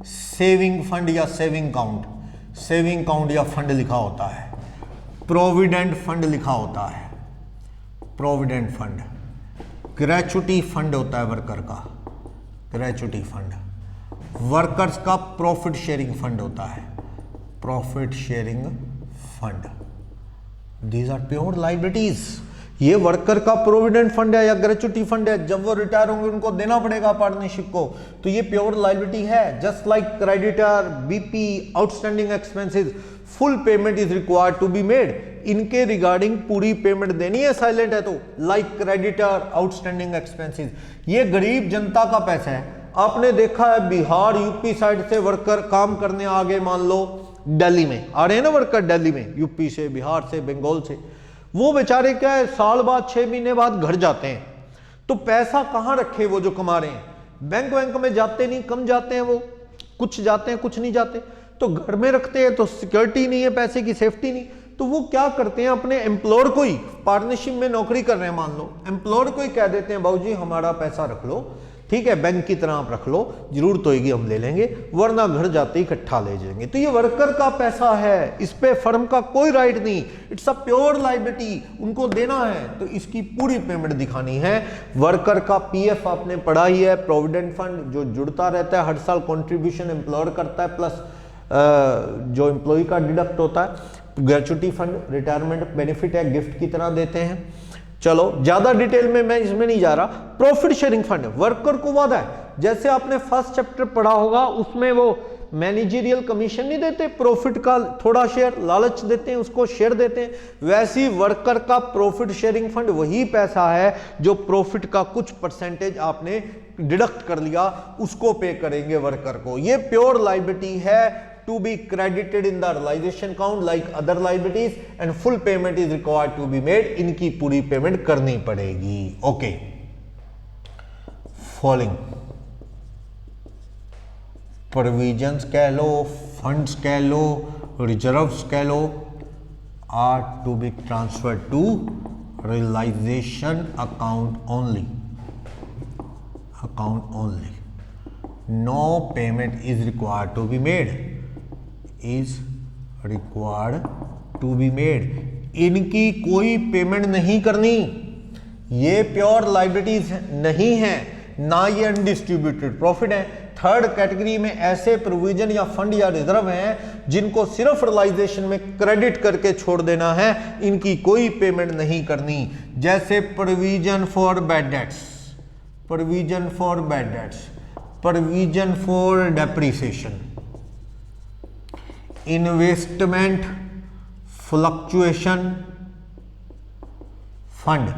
सेविंग फंड या सेविंग काउंट या फंड लिखा होता है, प्रोविडेंट फंड लिखा होता है, प्रोविडेंट फंड, ग्रेचुटी फंड होता है वर्कर का, ग्रेचुटी फंड, वर्कर्स का प्रॉफिट शेयरिंग फंड होता है, profit sharing fund. These are pure liabilities. ये वर्कर का प्रोविडेंट फंड है या ग्रेचुटी फंड है, जब वो रिटायर होंगे उनको देना पड़ेगा पार्टनरशिप को, तो ये प्योर लायबिलिटी है। Just like creditor, BP, outstanding expenses, full payment is required to be made. इनके रिगार्डिंग पूरी पेमेंट देनी है, साइलेंट है तो, लाइक क्रेडिटर, आउटस्टैंडिंग एक्सपेंसेस। ये गरीब जनता का पैसा है। आपने देखा है बिहार यूपी साइड से वर्कर काम करने आगे, मान लो दिल्ली में आ रहे हैं ना वर्कर, दिल्ली में यूपी से, बिहार से, बंगाल से, वो बेचारे क्या है साल बाद 6 महीने बाद घर जाते हैं, तो पैसा कहां रखे वो जो कमा रहे हैं? बैंक में जाते नहीं, कम जाते हैं, वो कुछ जाते हैं कुछ नहीं जाते, तो घर में रखते हैं, तो सिक्योरिटी नहीं है, पैसे की सेफ्टी नहीं, तो वो क्या करते हैं अपने एम्प्लॉयर को ही, पार्टनरशिप में नौकरी कर रहे हैं मान लो, एम्प्लॉयर को ही कह देते हैं बाबूजी हमारा पैसा रख लो, ठीक है, बैंक की तरह आप रख लो, जरूरत होगी हम ले लेंगे, वरना घर जाते ही इकट्ठा ले जाएंगे। तो ये वर्कर का पैसा है, इस पे फर्म का कोई राइट नहीं, इट्स अ प्योर लायबिलिटी, उनको देना है तो इसकी पूरी पेमेंट दिखानी है। वर्कर का पीएफ आपने पढ़ा ही है, प्रोविडेंट फंड जो जुड़ता रहता है, हर साल कंट्रीब्यूशन एम्प्लॉयर करता है, प्लस जो एम्प्लॉय का डिडक्ट होता है। ग्रेचुटी फंड रिटायरमेंट बेनिफिट है, गिफ्ट की तरह देते हैं। चलो ज्यादा डिटेल में मैं इसमें नहीं जा रहा। प्रॉफिट शेयरिंग फंड वर्कर को वादा है, जैसे आपने फर्स्ट चैप्टर पढ़ा होगा, उसमें वो मैनेजरियल कमीशन नहीं देते, प्रॉफिट का थोड़ा शेयर लालच देते हैं, उसको शेयर देते हैं, वैसी वर्कर का प्रॉफिट शेयरिंग फंड वही पैसा है जो प्रॉफिट का कुछ परसेंटेज आपने डिडक्ट कर लिया, उसको पे करेंगे वर्कर को। ये प्योर लायबिलिटी है, to be credited in the realization count like other liabilities and full payment is required to be made। इनकी पूरी पेमेंट करनी पड़ेगी। ओके, फॉलोइंग प्रोविजंस कह लो, फंड्स कह लो, रिजर्व्स कह लो, are to be transfer to realisation account only, account only. No payment is required to be made, is required to be made। इनकी कोई पेमेंट नहीं करनी, ये प्योर लायबिलिटीज नहीं है, ना ये अनडिस्ट्रीब्यूटेड प्रॉफिट है। थर्ड कैटेगरी में ऐसे प्रोविजन या फंड या रिजर्व हैं जिनको सिर्फ रियलाइजेशन में क्रेडिट करके छोड़ देना है, इनकी कोई पेमेंट नहीं करनी। जैसे provision for bad debts, provision for bad debts, provision for depreciation, investment fluctuation fund,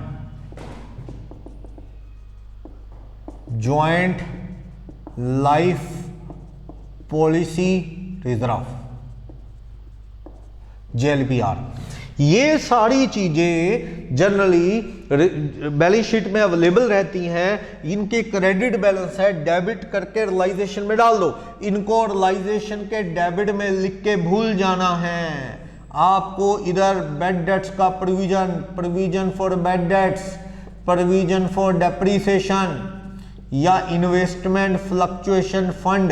joint life policy reserve, JLPR, ये सारी चीजें जनरली बैलेंस शीट में अवेलेबल रहती हैं। इनके क्रेडिट बैलेंस है, डेबिट करके रियलाइजेशन में डाल दो, इनको रियलाइजेशन के डेबिट में लिख के भूल जाना है। आपको इधर बैड डेट्स का provision, provision for bad debts, provision for depreciation या इन्वेस्टमेंट फ्लक्चुएशन फंड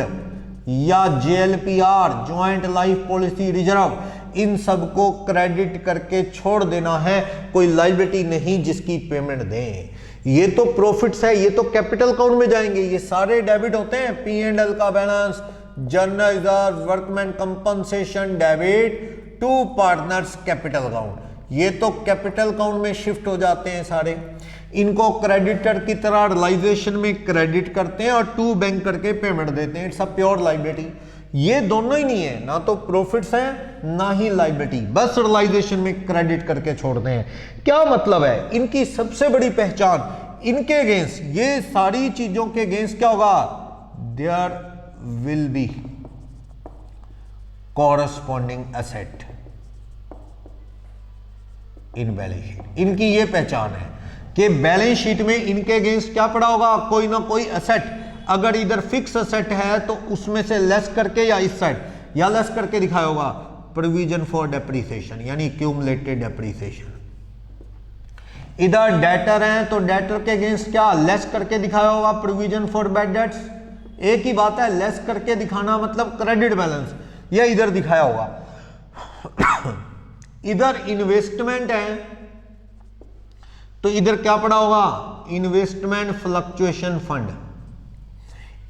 या JLPR, joint life policy reserve, इन सबको क्रेडिट करके छोड़ देना है, कोई लायबिलिटी नहीं जिसकी पेमेंट दें। ये तो प्रॉफिट्स है, ये तो कैपिटल अकाउंट में जाएंगे, ये सारे डेबिट होते हैं। P&L का balance, general reserve, workman compensation debit to partners capital account, ये तो कैपिटल अकाउंट में शिफ्ट हो जाते हैं सारे। इनको क्रेडिटर की तरह रियलाइजेशन में क्रेडिट करते हैं और टू बैंक करके पेमेंट देते हैं। It's a pure liability. ये दोनों ही नहीं है, ना तो प्रॉफिट्स है ना ही लायबिलिटी, बस रियलाइजेशन में क्रेडिट करके छोड़ते हैं। क्या मतलब है? इनकी सबसे बड़ी पहचान, इनके अगेंस्ट, ये सारी चीजों के अगेंस्ट क्या होगा? There will be corresponding asset in balance sheet. इनकी ये पहचान है कि बैलेंस शीट में इनके अगेंस्ट क्या पड़ा होगा? कोई ना कोई एसेट। अगर इधर फिक्स एसेट है तो उसमें से लेस करके या इस साइड या लेस करके दिखाया होगा प्रोविजन फॉर डेप्रिसिएशन, यानी क्यूमुलेटेड डेप्रिसिएशन। इधर डेटर है तो डेटर के अगेंस्ट क्या लेस करके दिखाया होगा? Provision for bad dates. एक ही बात है, लेस करके दिखाना मतलब क्रेडिट बैलेंस, यह इधर दिखाया होगा। इधर इन्वेस्टमेंट है तो इधर क्या पड़ा होगा, इन्वेस्टमेंट फ्लक्चुएशन फंड।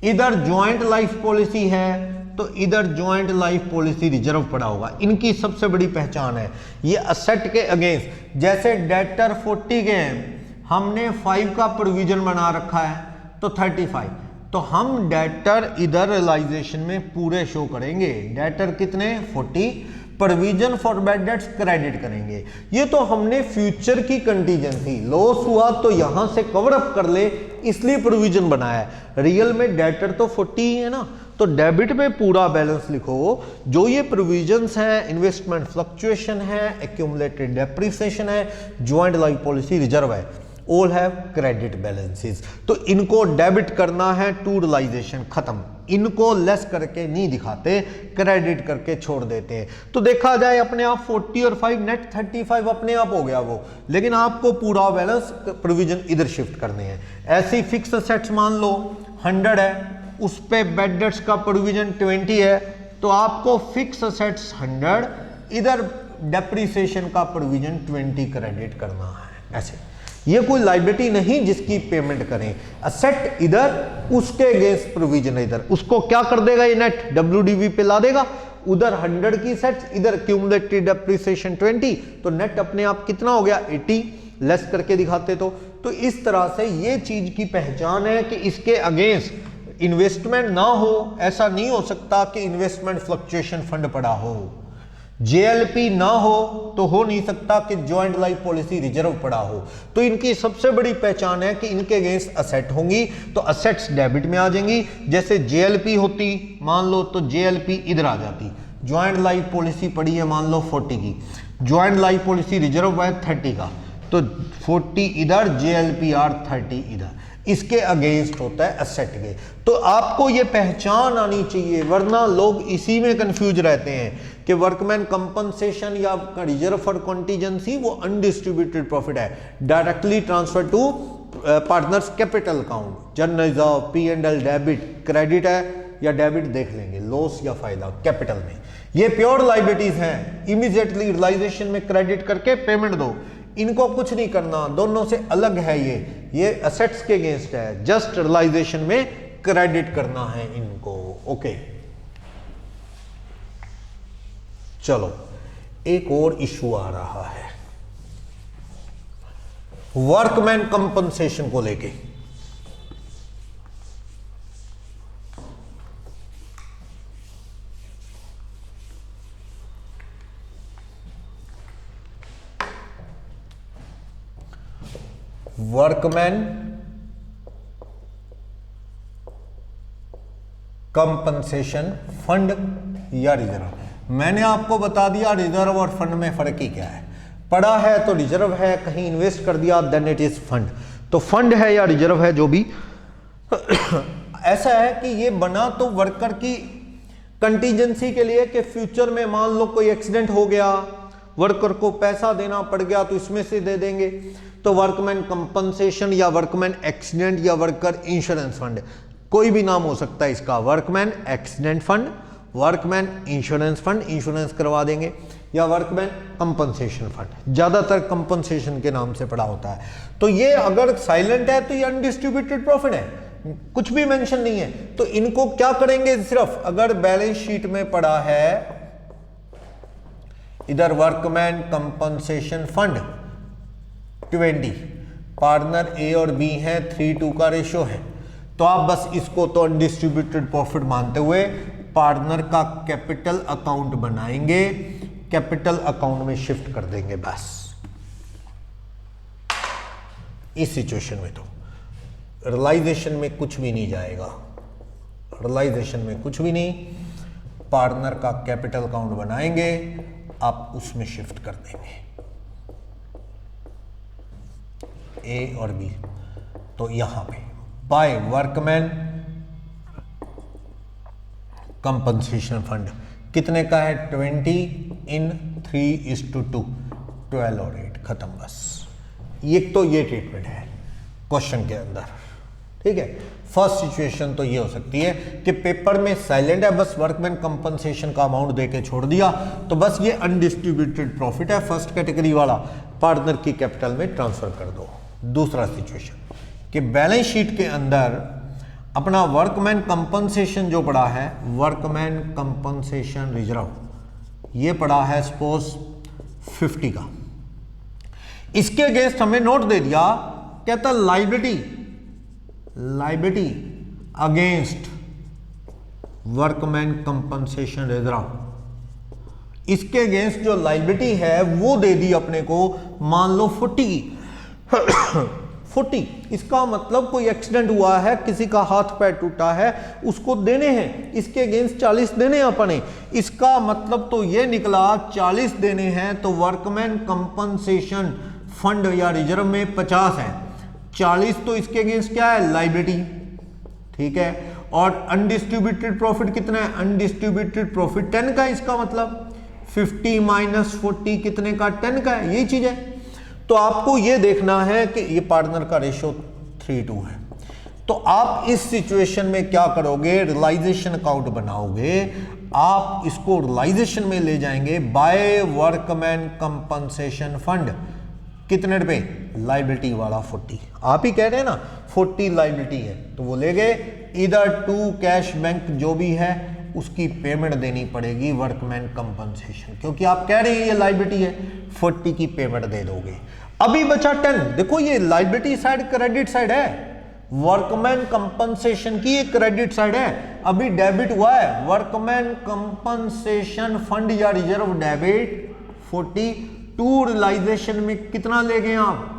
इधर ज्वाइंट लाइफ पॉलिसी है तो इधर ज्वाइंट लाइफ पॉलिसी रिजर्व पड़ा होगा। इनकी सबसे बड़ी पहचान है ये असेट के अगेंस्ट, जैसे डेटर 40 के हैं, हमने 5 का प्रोविजन बना रखा है तो 35, तो हम डेटर इधर रियलाइजेशन में पूरे शो करेंगे। डेटर कितने 40, provision for bad dates credit करेंगे। ये तो हमने फ्यूचर की कंटीजेंसी, लॉस हुआ तो यहां से कवर अप कर ले इसलिए प्रोविजन बनाया है। रियल में डेटर तो 40 ही है ना, तो डेबिट में पूरा बैलेंस लिखो। जो ये प्रोविजंस हैं, इन्वेस्टमेंट फ्लक्चुएशन है, एक्यूमुलेटेड डेप्रिसिएशन है, ज्वाइंट लाइफ पॉलिसी रिजर्व है, ऑल हैव क्रेडिट बैलेंसेस। तो इनको डेबिट करना है टू रियलाइजेशन, खत्म। इनको लेस करके नहीं दिखाते, क्रेडिट करके छोड़ देते हैं। तो देखा जाए अपने आप 40 और 5 नेट 35 अपने आप हो गया वो, लेकिन आपको पूरा बैलेंस प्रोविजन इधर शिफ्ट करने हैं। ऐसी फिक्स असेट्स मान लो 100 है, उस पे बैड डेट्स का प्रोविजन 20 है, तो आपको फिक्स असेट्स 100, इधर डेप्रिसिएशन का प्रोविजन 20 क्रेडिट करना है। ऐसे ये कोई लायबिलिटी नहीं जिसकी पेमेंट करें, असेट इधर, उसके अगेंस्ट प्रोविजन इधर, उसको क्या कर देगा ये नेट WDV पे ला देगा। उधर 100 की सेट्स, इधर क्यूमुलेटेड डेप्रिसिएशन 20, तो नेट अपने आप कितना हो गया 80, लेस करके दिखाते तो इस तरह से ये चीज की पहचान है कि इसके अगेंस्ट इन्वेस्टमेंट ना हो। ऐसा नहीं हो सकता कि इन्वेस्टमेंट फ्लक्चुएशन फंड पड़ा हो, JLP ना हो तो हो नहीं सकता कि ज्वाइंट लाइफ पॉलिसी रिजर्व पड़ा हो। तो इनकी सबसे बड़ी पहचान है कि इनके अगेंस्ट असेट होंगी तो असेट्स डेबिट में आ जाएंगी। जैसे JLP होती मान लो तो JLP इधर आ जाती। ज्वाइंट लाइफ पॉलिसी पड़ी है मान लो 40 की, ज्वाइंट लाइफ पॉलिसी रिजर्व है 30 का, तो 40 इधर, JLPR 30 इधर, इसके अगेंस्ट होता है असेट के। तो आपको ये पहचान आनी चाहिए, वरना लोग इसी में कंफ्यूज रहते हैं कि वर्कमैन कंपनसेशन या रिजर्व फॉर कॉन्टीजेंसी वो अनडिस्ट्रीब्यूटेड प्रॉफिट है, directly transfer to partners capital account. General reserve, P&L debit, credit है या डेबिट देख लेंगे, लॉस या फायदा कैपिटल में। ये प्योर लायबिलिटीज हैं, इमीडिएटली रियलाइजेशन में क्रेडिट करके पेमेंट दो, इनको कुछ नहीं करना, दोनों से अलग है। ये असेट्स के अगेंस्ट है, जस्ट रियलाइजेशन में क्रेडिट करना है इनको। ओके चलो, एक और इशू आ रहा है वर्कमैन कंपनसेशन को लेके। वर्कमैन कंपनसेशन फंड या रिजर्व। मैंने आपको बता दिया रिजर्व और फंड में फर्क ही क्या है। पड़ा है तो रिजर्व है, कहीं इन्वेस्ट कर दिया देन इट इज फंड। तो फंड है या रिजर्व है जो भी ऐसा है कि ये बना तो वर्कर की कंटीजेंसी के लिए कि फ्यूचर में मान लो कोई एक्सीडेंट हो गया, वर्कर को पैसा देना पड़ गया तो इसमें से दे देंगे। तो वर्कमैन कंपनसेशन या वर्कमैन एक्सीडेंट या वर्कर इंश्योरेंस फंड, कोई भी नाम हो सकता है इसका। Workman accident fund, workman insurance fund, insurance करवा देंगे, या वर्कमैन कंपनसेशन फंड, ज्यादातर कंपनसेशन के नाम से पड़ा होता है। तो ये अगर साइलेंट है तो ये अनडिस्ट्रीब्यूटेड प्रॉफिट है, कुछ भी मेंशन नहीं है। तो इनको क्या करेंगे, सिर्फ अगर बैलेंस शीट में पड़ा है इधर workman compensation fund 20, partner A और B है, 3:2 का रेशो है, तो आप बस इसको तो अनडिस्ट्रीब्यूटेड प्रॉफिट मानते हुए पार्टनर का कैपिटल अकाउंट बनाएंगे, कैपिटल अकाउंट में शिफ्ट कर देंगे बस। इस सिचुएशन में तो रियलाइजेशन में कुछ भी नहीं जाएगा, रियलाइजेशन में कुछ भी नहीं, पार्टनर का कैपिटल अकाउंट बनाएंगे, आप उसमें शिफ्ट कर देंगे A और B। तो यहां पे बाय वर्कमैन कंपनसेशन फंड कितने का है, 20/3:2, 12 और 8, खत्म बस। ये तो ये ट्रीटमेंट है क्वेश्चन के अंदर। ठीक है। फर्स्ट सिचुएशन तो ये हो सकती है कि पेपर में साइलेंट है, बस वर्कमैन कंपनसेशन का अमाउंट देके छोड़ दिया, तो बस ये अनडिस्ट्रीब्यूटेड प्रॉफिट है, फर्स्ट कैटेगरी वाला, पार्टनर की कैपिटल में ट्रांसफर कर दो। दूसरा सिचुएशन कि बैलेंस शीट के अंदर अपना वर्कमैन कंपनसेशन जो पड़ा है, वर्कमैन कंपनसेशन रिजर्व, ये पड़ा है सपोज 50 का। इसके अगेंस्ट हमें नोट दे दिया, कहता liability against workman compensation reserve. इसके अगेंस्ट जो लाइबिलिटी है वो दे दी अपने को, मान लो 40 की 40। इसका मतलब कोई एक्सीडेंट हुआ है, किसी का हाथ पैर टूटा है, उसको देने हैं, इसके अगेंस्ट 40 देने हैं अपने। इसका मतलब तो ये निकला 40 देने हैं, तो वर्कमैन कंपनसेशन फंड या रिजर्व में 50 है, 40 तो इसके अगेंस्ट क्या है, लाइबिलिटी, ठीक है। और अनडिस्ट्रीब्यूटेड प्रॉफिट कितना है, अनडिस्ट्रीब्यूटेड प्रॉफिट 10 का है, इसका मतलब 50 माइनस 40 कितने का, 10 का है, यही चीज है। तो आपको ये देखना है कि ये पार्टनर का रेशियो 3:2 है। तो आप इस सिचुएशन में क्या करोगे, रियलाइजेशन अकाउंट बनाओगे, आप इसको रियलाइजेशन में ले जाएंगे बाय वर्कमैन कंपनसेशन फंड। कितने रुपए, लाइबिलिटी वाला 40, आप ही कह रहे हैं ना 40 लाइबिलिटी है, तो वो ले गए, इधर टू कैश बैंक जो भी है उसकी पेमेंट देनी पड़ेगी वर्कमैन कंपनसेशन, क्योंकि आप कह रहे हैं ये लाइबिलिटी है, 40 की पेमेंट दे दोगे। अभी बचा 10, देखो ये लाइबिलिटी साइड क्रेडिट साइड है, वर्कमैन कंपनसेशन की ये क्रेडिट साइड है, अभी डेबिट हुआ है, वर्कमैन कंपनसेशन फंड या रिजर्व डेबिट 40, टू रियलाइजेशन में कितना ले गए आप,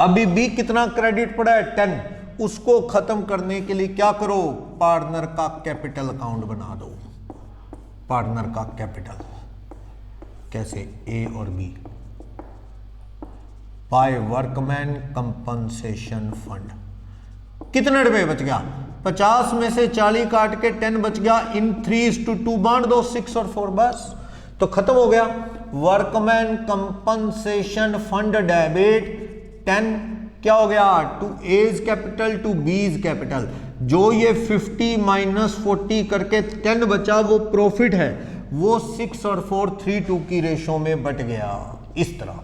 अभी भी कितना क्रेडिट पड़ा है, 10, उसको खत्म करने के लिए क्या करो, पार्टनर का कैपिटल अकाउंट बना दो, पार्टनर का कैपिटल, कैसे, ए और B, by workman compensation fund. कितने रुपए बच गया, 50 में से 40 काट के 10 बच गया, इन 3:2 बांट दो, 6 और 4, बस तो खत्म हो गया। वर्कमैन कंपनसेशन फंड डेबिट 10 क्या हो गया, to A's capital to B's capital, जो ये 50 माइनस 40 करके 10 बचा वो प्रॉफिट है, वो 6 और 4 3:2 की रेशो में बट गया, इस तरह।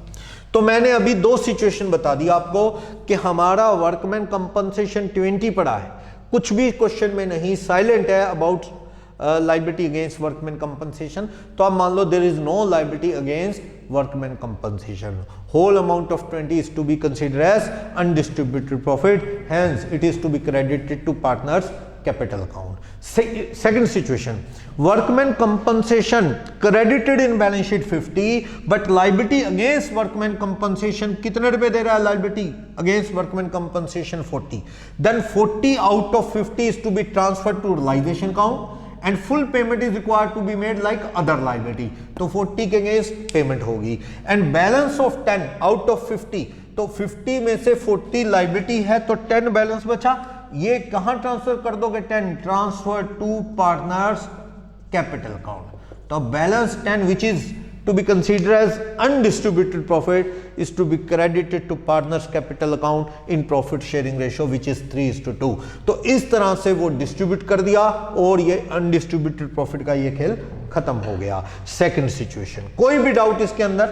तो मैंने अभी 2 सिचुएशन बता दिया आपको कि हमारा वर्कमैन कंपनसेशन 20 पड़ा है, कुछ भी क्वेश्चन में नहीं, साइलेंट है about liability against workman compensation, तो आप मान लो there is no liability against workman compensation, whole amount of 20 is to be considered as undistributed profit, hence it is to be credited to partners capital account. Second situation, workman compensation credited in balance sheet 50, but liability against workman compensation कितने रुपए दे रहा है, liability against workman compensation 40, then 40 out of 50 is to be transferred to realization account and full payment is required to be made like other liability, तो 40 के against payment होगी, and balance of 10 out of 50, तो 50 में से 40 liability है, तो 10 balance बचा, ये कहां ट्रांसफर कर दोगे, 10 transfer to partners capital account. तो balance 10 which is to be considered as undistributed profit is to be credited to partners capital account in profit sharing ratio which is 3:2। तो इस तरह से वो डिस्ट्रीब्यूट कर दिया और ये अनडिस्ट्रीब्यूटेड प्रॉफिट का ये खेल खत्म हो गया। सेकंड सिचुएशन, कोई भी डाउट इसके अंदर,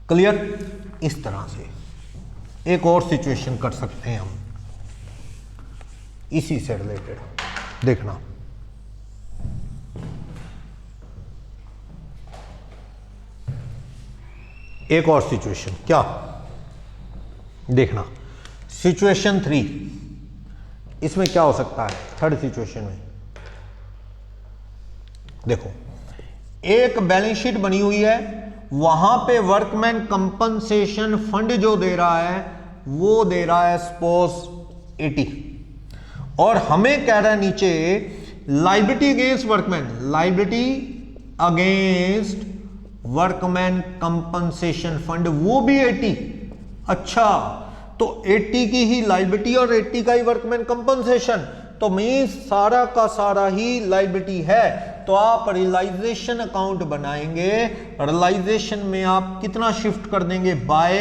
क्लियर? इस तरह से एक और सिचुएशन कर सकते हैं हम इसी से रिलेटेड, देखना। एक और सिचुएशन, क्या देखना, सिचुएशन 3, इसमें क्या हो सकता है, थर्ड सिचुएशन में देखो, एक बैलेंस शीट बनी हुई है, वहां पे वर्कमैन कंपनसेशन फंड जो दे रहा है वो दे रहा है सपोज 80, और हमें कह रहा है नीचे liability against workman, liability against workman compensation fund वो भी 80। अच्छा, तो 80 की ही लाइबिलिटी और 80 का ही वर्कमैन कंपनसेशन, तो मींस सारा का सारा ही लाइबिलिटी है, तो तो आप रियलाइजेशन अकाउंट बनाएंगे। रियलाइजेशन में आप कितना शिफ्ट कर देंगे, बाय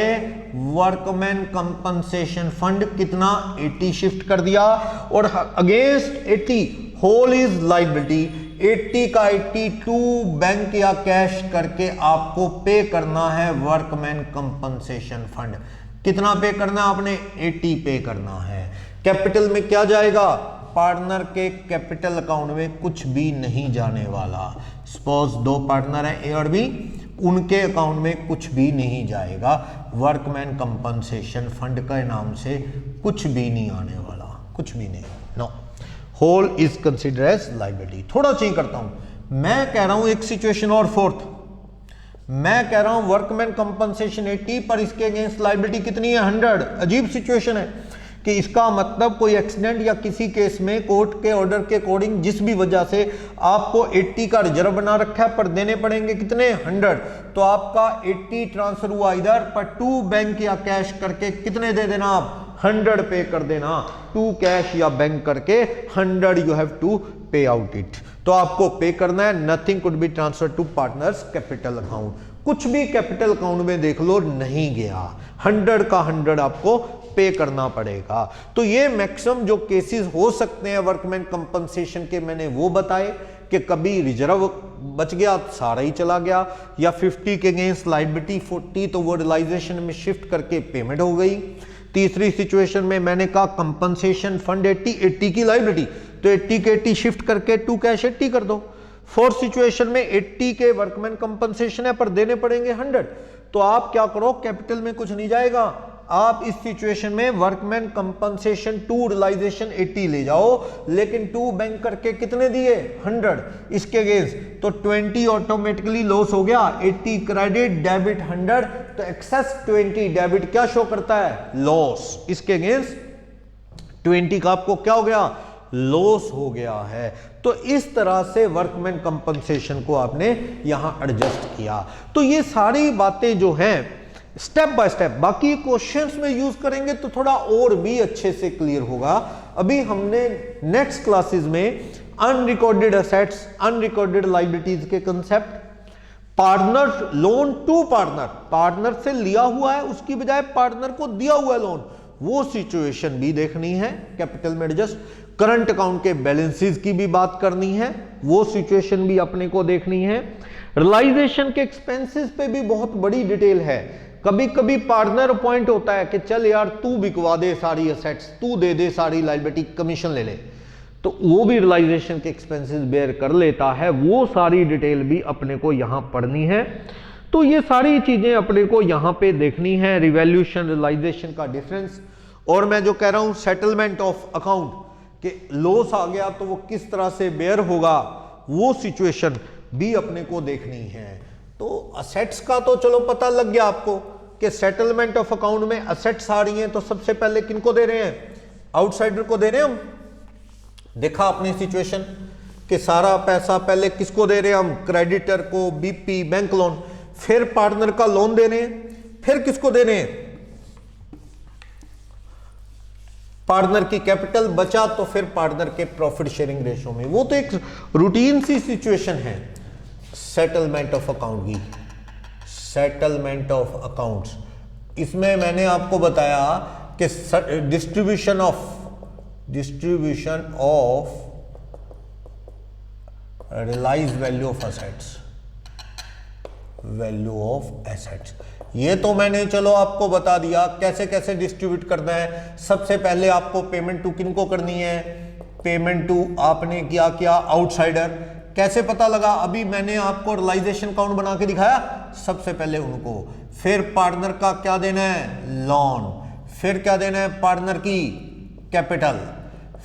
वर्कमैन कंपनसेशन फंड कितना 80 शिफ्ट कर दिया, और अगेंस्ट 80 होल इज लायबिलिटी 80 का 82 बैंक या कैश करके आपको पे करना है वर्कमैन कंपनसेशन फंड। कितना पे करना है आपने, 80 पे करना है। कैपिटल में क्या जाएगा, पार्टनर के कैपिटल अकाउंट में कुछ भी नहीं जाने वाला। सपोज 2 पार्टनर हैं ए और बी, उनके अकाउंट में कुछ भी नहीं जाएगा। वर्कमैन कंपनसेशन फंड का नाम से कुछ भी नहीं आने वाला, कुछ भी नहीं। No, whole is consider as liability. थोड़ा चेंज करता हूं, मैं कह रहा हूं एक सिचुएशन और फोर्थ, मैं कह रहा हूं वर्कमैन कंपनसेशन 80 पर इसके अगेंस्ट लायबिलिटी कितनी है, 100। अजीब सिचुएशन है कि इसका मतलब कोई एक्सीडेंट या किसी केस में कोर्ट के ऑर्डर के अकॉर्डिंग जिस भी वजह से आपको 80 का रिजर्व बना रखा है, पर देने पड़ेंगे कितने, 100। तो आपका 80 ट्रांसफर हुआ इधर, पर 2 बैंक या कैश करके कितने दे देना, आप 100 पे कर देना। 2 कैश या बैंक करके 100 you have to pay out it. तो आपको पे करना है। Nothing could be transfer to partners capital account. कुछ भी कैपिटल अकाउंट में देख लो नहीं गया, 100 का 100 आपको पे करना पड़ेगा। तो ये मैक्सिमम जो केसेस हो सकते हैं वर्कमैन कंपनसेशन के, मैंने वो बताए कि कभी रिजर्व बच गया सारा ही चला गया, या 50 के अगेंस्ट लायबिलिटी 40 तो वो रियलाइजेशन में शिफ्ट करके पेमेंट हो गई। तीसरी सिचुएशन में मैंने कहा कंपनसेशन फंड 80 की लायबिलिटी, तो 80 के 80 शिफ्ट करके 2 कैश 80 कर दो। फोर्थ सिचुएशन में 80 के वर्कमैन कंपनसेशन है पर देने पड़ेंगे 100, तो आप क्या करो, कैपिटल में कुछ नहीं जाएगा, आप इस सिचुएशन में वर्कमैन कंपनसेशन टू रियलाइजेशन 80 ले जाओ, लेकिन 2 बैंक करके कितने दिए, 100 इसके अगेंस्ट, तो 20 ऑटोमेटिकली लॉस हो गया। 80 क्रेडिट डेबिट 100, तो एक्सेस 20 डेबिट क्या शो करता है, लॉस। इसके अगेंस्ट 20 का आपको क्या हो गया, लॉस हो गया है। तो इस तरह से वर्कमैन कंपनसेशन को आपने यहां एडजस्ट किया। तो ये सारी बातें जो हैं स्टेप बाय स्टेप, बाकी क्वेश्चंस में यूज करेंगे तो थोड़ा और भी अच्छे से क्लियर होगा। अभी हमने नेक्स्ट क्लासेस में अनरिकॉर्डेड असेट्स, अनरिकॉर्डेड लायबिलिटीज के concept, partner loan to partner, partner से लिया हुआ है उसकी बजाय पार्टनर को दिया हुआ है लोन, वो सिचुएशन भी देखनी है कैपिटल में एडजस्ट। करंट अकाउंट के बैलेंसेस की भी बात करनी है, वो सिचुएशन भी अपने को देखनी है। रियलाइजेशन के एक्सपेंसेस पे भी बहुत बड़ी डिटेल है। कभी कभी पार्टनर अपॉइंट होता है कि चल यार तू बिकवा दे सारी असेट्स, तू दे दे सारी लायबिलिटी, कमीशन ले ले, तो वो भी रियलाइजेशन के एक्सपेंसेस बेयर कर लेता है। वो सारी डिटेल भी अपने को यहां पढ़नी है। तो ये सारी चीजें अपने को यहां पे देखनी है, रिवैल्यूएशन रियलाइजेशन का डिफरेंस। और मैं जो कह रहा हूं सेटलमेंट ऑफ अकाउंट कि लॉस आ गया तो वो किस तरह से बेयर होगा, वो सिचुएशन भी अपने को देखनी है। तो असेट्स का तो चलो पता लग गया आपको कि सेटलमेंट ऑफ अकाउंट में असेट्स आ रही हैं, तो सबसे पहले किनको दे रहे हैं, आउटसाइडर को दे रहे हैं हम। देखा अपनी सिचुएशन कि सारा पैसा पहले किसको दे रहे हैं हम, क्रेडिटर को, बीपी बैंक लोन, फिर पार्टनर का लोन दे रहे हैं, फिर किसको दे रहे हैं, पार्टनर की कैपिटल बचा तो फिर पार्टनर के प्रॉफिट शेयरिंग रेशो में। वो तो एक रूटीन सी सिचुएशन है सेटलमेंट ऑफ अकाउंट की, सेटलमेंट ऑफ अकाउंट्स। इसमें मैंने आपको बताया कि distribution of realise value of assets, value of assets, ये तो मैंने चलो आपको बता दिया कैसे कैसे डिस्ट्रीब्यूट करना है। सबसे पहले आपको पेमेंट टू किनको करनी है, पेमेंट टू आपने क्या किया, आउटसाइडर। कैसे पता लगा, अभी मैंने आपको रियलाइजेशन अकाउंट बना के दिखाया, सबसे पहले उनको, फिर पार्टनर का क्या देना है, लोन, फिर क्या देना है, पार्टनर की कैपिटल,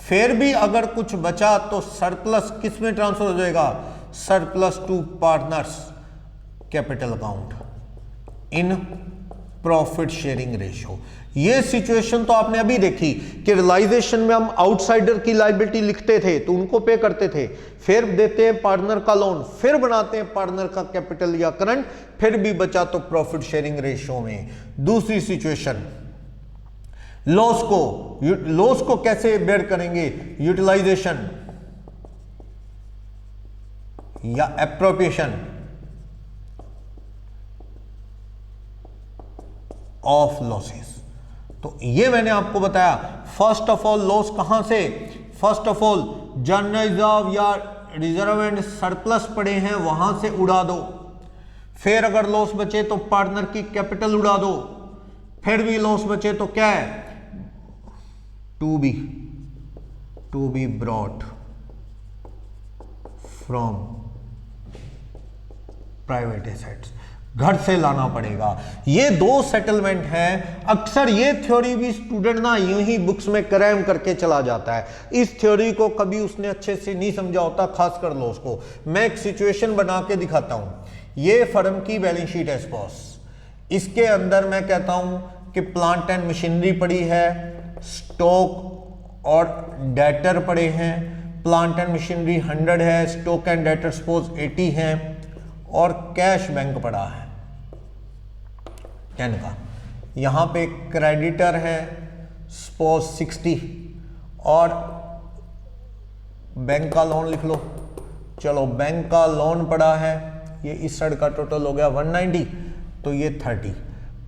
फिर भी अगर कुछ बचा तो सरप्लस किस में ट्रांसफर हो जाएगा, surplus to partners capital account in profit sharing ratio. ये सिचुएशन तो आपने अभी देखी कि रियलाइजेशन में हम आउटसाइडर की लायबिलिटी लिखते थे तो उनको पे करते थे, फिर देते हैं पार्टनर का लोन, फिर बनाते हैं पार्टनर का कैपिटल या करंट, फिर भी बचा तो प्रॉफिट शेयरिंग रेशियो में। दूसरी सिचुएशन, लॉस को कैसे बेयर करेंगे, यूटिलाइजेशन, या एप्रोप्रिएशन ऑफ लॉसेस। तो ये मैंने आपको बताया। फर्स्ट ऑफ ऑल लॉस कहां से, first of all general reserve या रिजर्व एंड सरप्लस पड़े हैं वहां से उड़ा दो, फिर अगर लॉस बचे तो पार्टनर की कैपिटल उड़ा दो, फिर भी लॉस बचे तो क्या है, to be brought from private assets, घर से लाना पड़ेगा। ये दो सेटलमेंट हैं। अक्सर ये थ्योरी भी स्टूडेंट ना यूं ही बुक्स में क्रैम करके चला जाता है, इस थ्योरी को कभी उसने अच्छे से नहीं समझा होता, खासकर लॉस को। मैं एक सिचुएशन बना के दिखाता हूं। ये फर्म की बैलेंस शीट है सपोज, इसके अंदर मैं कहता हूं कि प्लांट एंड मशीनरी पड़ी है, स्टॉक और डेटर पड़े हैं। प्लांट एंड मशीनरी 100 है, स्टॉक एंड डेटर सपोज 80 है, और कैश बैंक पड़ा है 10 का। यहां पे क्रेडिटर है सपोज 60 और बैंक का लोन लिख लो। चलो बैंक का लोन पड़ा है, ये इस साइड का टोटल हो गया 190, तो ये 30।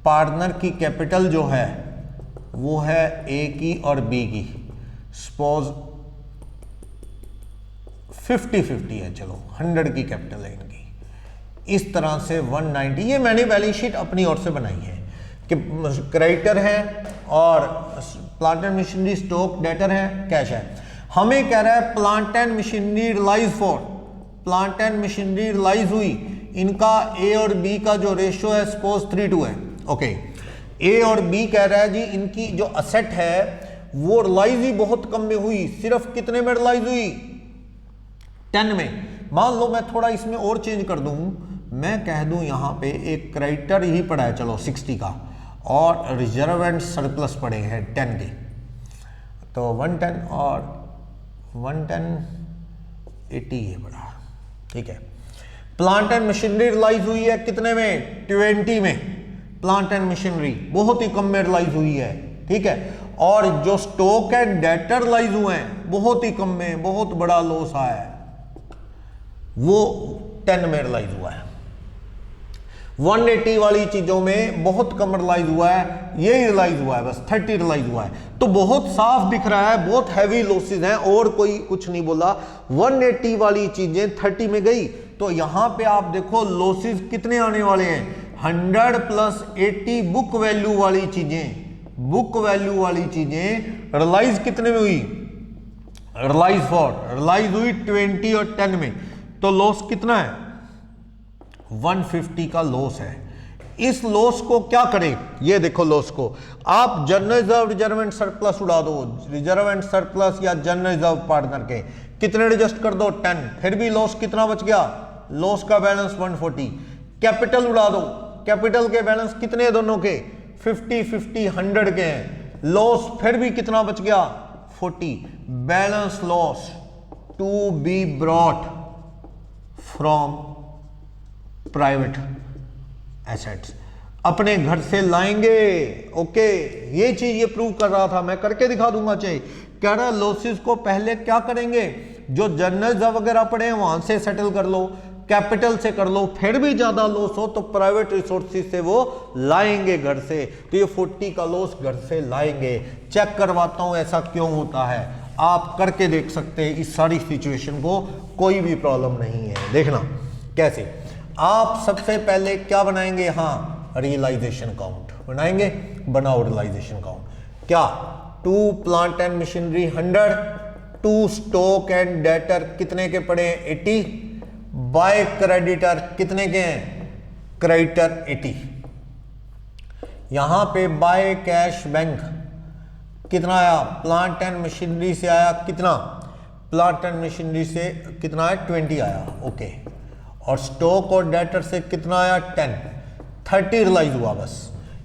पार्टनर की कैपिटल जो है वो है ए की और बी की, सपोज 50-50 है, चलो 100 की कैपिटल है इनकी। इस तरह से 190, ये मैंने बैलेंस शीट अपनी ओर से बनाई है कि क्रेडिटर है और plant and machinery, stock, debtor है, कैश है। हमें कह रहा है plant and machinery realise for, plant and machinery realise हुई, इनका ए और बी का जो रेशियो है सपोज 3:2 है। ओके, ए और बी कह रहा है जी इनकी जो असेट है वो रिलाइज ही बहुत कम में हुई, सिर्फ कितने में रिलाइज हुई, 10 में। मान लो मैं थोड़ा इसमें और चेंज कर दूं, मैं कह दूं यहां पे एक क्रेडिटर ही पड़ा है चलो 60 का, और रिजर्व एंड सरप्लस पड़े हैं 10 के, तो 110 और 110 80 ये पड़ा, ठीक है। प्लांट एंड मशीनरी रिलाइज हुई है कितने में, 20 में। प्लांट एंड मशीनरी बहुत ही कम में रिलाइज हुई है, ठीक है। और जो स्टॉक एंड डेटर रिलाइज हुए हैं बहुत ही कम में, बहुत बड़ा लॉस आया है, वो 10 में रिलाइज हुआ है। 180 वाली चीजों में बहुत कम रिलाइज हुआ है, यही रिलाइज हुआ है, बस 30 रिलाइज हुआ है। तो बहुत साफ दिख रहा है बहुत हैवी लॉसेस हैं, और कोई कुछ नहीं बोला। 180 वाली चीजें 30 में गई, तो यहां पे आप देखो लॉसेस कितने आने वाले हैं, 100 प्लस 80 बुक वैल्यू वाली चीजें, बुक वैल्यू वाली चीजें रिलाइज कितने में हुई, रिलाइज हुई 20 और 10 में, तो लॉस कितना है, 150 का लॉस है। इस लॉस को क्या करें, ये देखो लॉस को आप general reserve, reserve and surplus उड़ा दो, रिजर्व एंड सरप्लस या जनरल रिजर्व पार्टनर के कितने एडजस्ट कर दो 10, फिर भी लॉस कितना बच गया, लॉस का बैलेंस 140। कैपिटल उड़ा दो, कैपिटल के बैलेंस कितने दोनों के, 50-50 100 के हैं, लॉस फिर भी कितना बच गया, 40। Balance loss to be brought from private assets, अपने घर से लाएंगे। ओके, ये चीज ये प्रूव कर रहा था, मैं करके दिखा दूंगा चाहिए। कह रहा है लॉसेस को पहले क्या करेंगे, जो जनरल रिजर्व वगैरह पड़े हैं वहां से सेटल कर लो, कैपिटल से कर लो, फिर भी ज्यादा लॉस हो तो प्राइवेट रिसोर्सेज से वो लाएंगे घर से, तो ये 40 का लॉस घर से लाएंगे। चेक करवाता हूं ऐसा क्यों होता है, आप करके देख सकते हैं इस सारी सिचुएशन को, कोई भी प्रॉब्लम नहीं है। देखना कैसे, आप सबसे पहले क्या बनाएंगे, हाँ रियलाइजेशन काउंट बनाएंगे, बनाओ रियलाइजेशन काउंट। क्या, to plant and machinery 100, to stock and debtor कितने के पड़े हैं 80, बाय क्रेडिटर कितने के हैं, क्रेडिटर 80। यहां पे बाय कैश बैंक कितना आया, प्लांट एंड मशीनरी से आया कितना, प्लांट एंड मशीनरी से कितना है 20 आया, ओके। और स्टॉक और डेटर से कितना आया 10, 30 रिलाइज हुआ बस।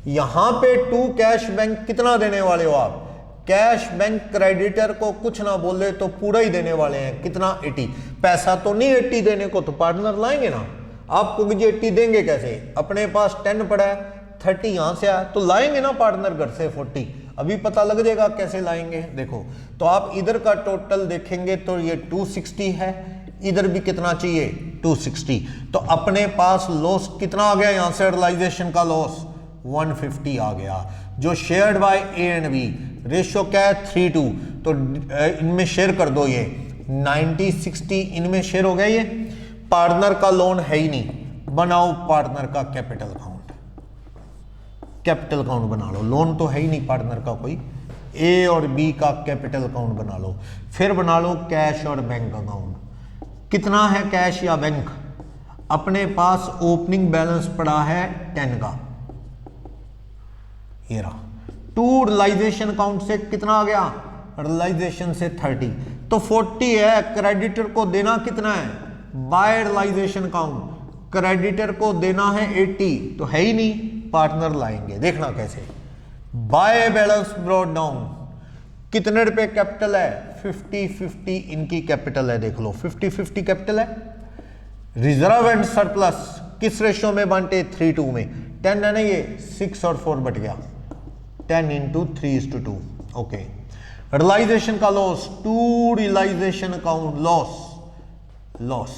यहां पे टू कैश बैंक कितना देने वाले हो आप, कैश बैंक क्रेडिटर को कुछ ना बोले तो पूरा ही देने वाले हैं, कितना 80। पैसा तो नहीं 80 देने को, तो पार्टनर लाएंगे ना, आपको भी 80 देंगे कैसे, अपने पास 10 पड़ा है, 30 यहां से आया तो लाएंगे ना पार्टनर घर से 40, अभी पता लग जाएगा कैसे लाएंगे। देखो तो आप इधर का टोटल देखेंगे तो ये 260 है, इधर भी कितना चाहिए 260। तो अपने पास लॉस कितना आ गया यहां से, रियलाइजेशन का लॉस 150 आ गया, जो shared by A and B, ratio क्या है 3:2, तो इनमें शेयर कर दो, ये 90-60 इनमें शेयर हो गया। ये पार्टनर का लोन है ही नहीं, बनाओ पार्टनर का कैपिटल अकाउंट, कैपिटल अकाउंट बना लो, लोन तो है ही नहीं पार्टनर का कोई, ए और बी का कैपिटल अकाउंट बना लो। फिर बना लो कैश और बैंक अकाउंट, कितना है कैश या बैंक, अपने पास ओपनिंग बैलेंस पड़ा है 10 का, ये रहा। टू रियलाइजेशन अकाउंट से कितना आ गया, रियलाइजेशन से 30, तो 40 है। क्रेडिटर को देना कितना है, बाय रियलाइजेशन अकाउंट, क्रेडिटर को देना है 80, तो है ही नहीं, पार्टनर लाएंगे, देखना कैसे। बाय बैलेंस ब्रॉट डाउन, कितने रुपए कैपिटल है, 50-50 इनकी कैपिटल है, देख लो 50-50 कैपिटल है। रिजर्व एंड सरप्लस किस रेशियो में बांटे, 3:2 में, 10 है ना, ये 6 और 4 बट गया, 10 × 3:2, ओके। रियलाइजेशन का loss, to realisation account loss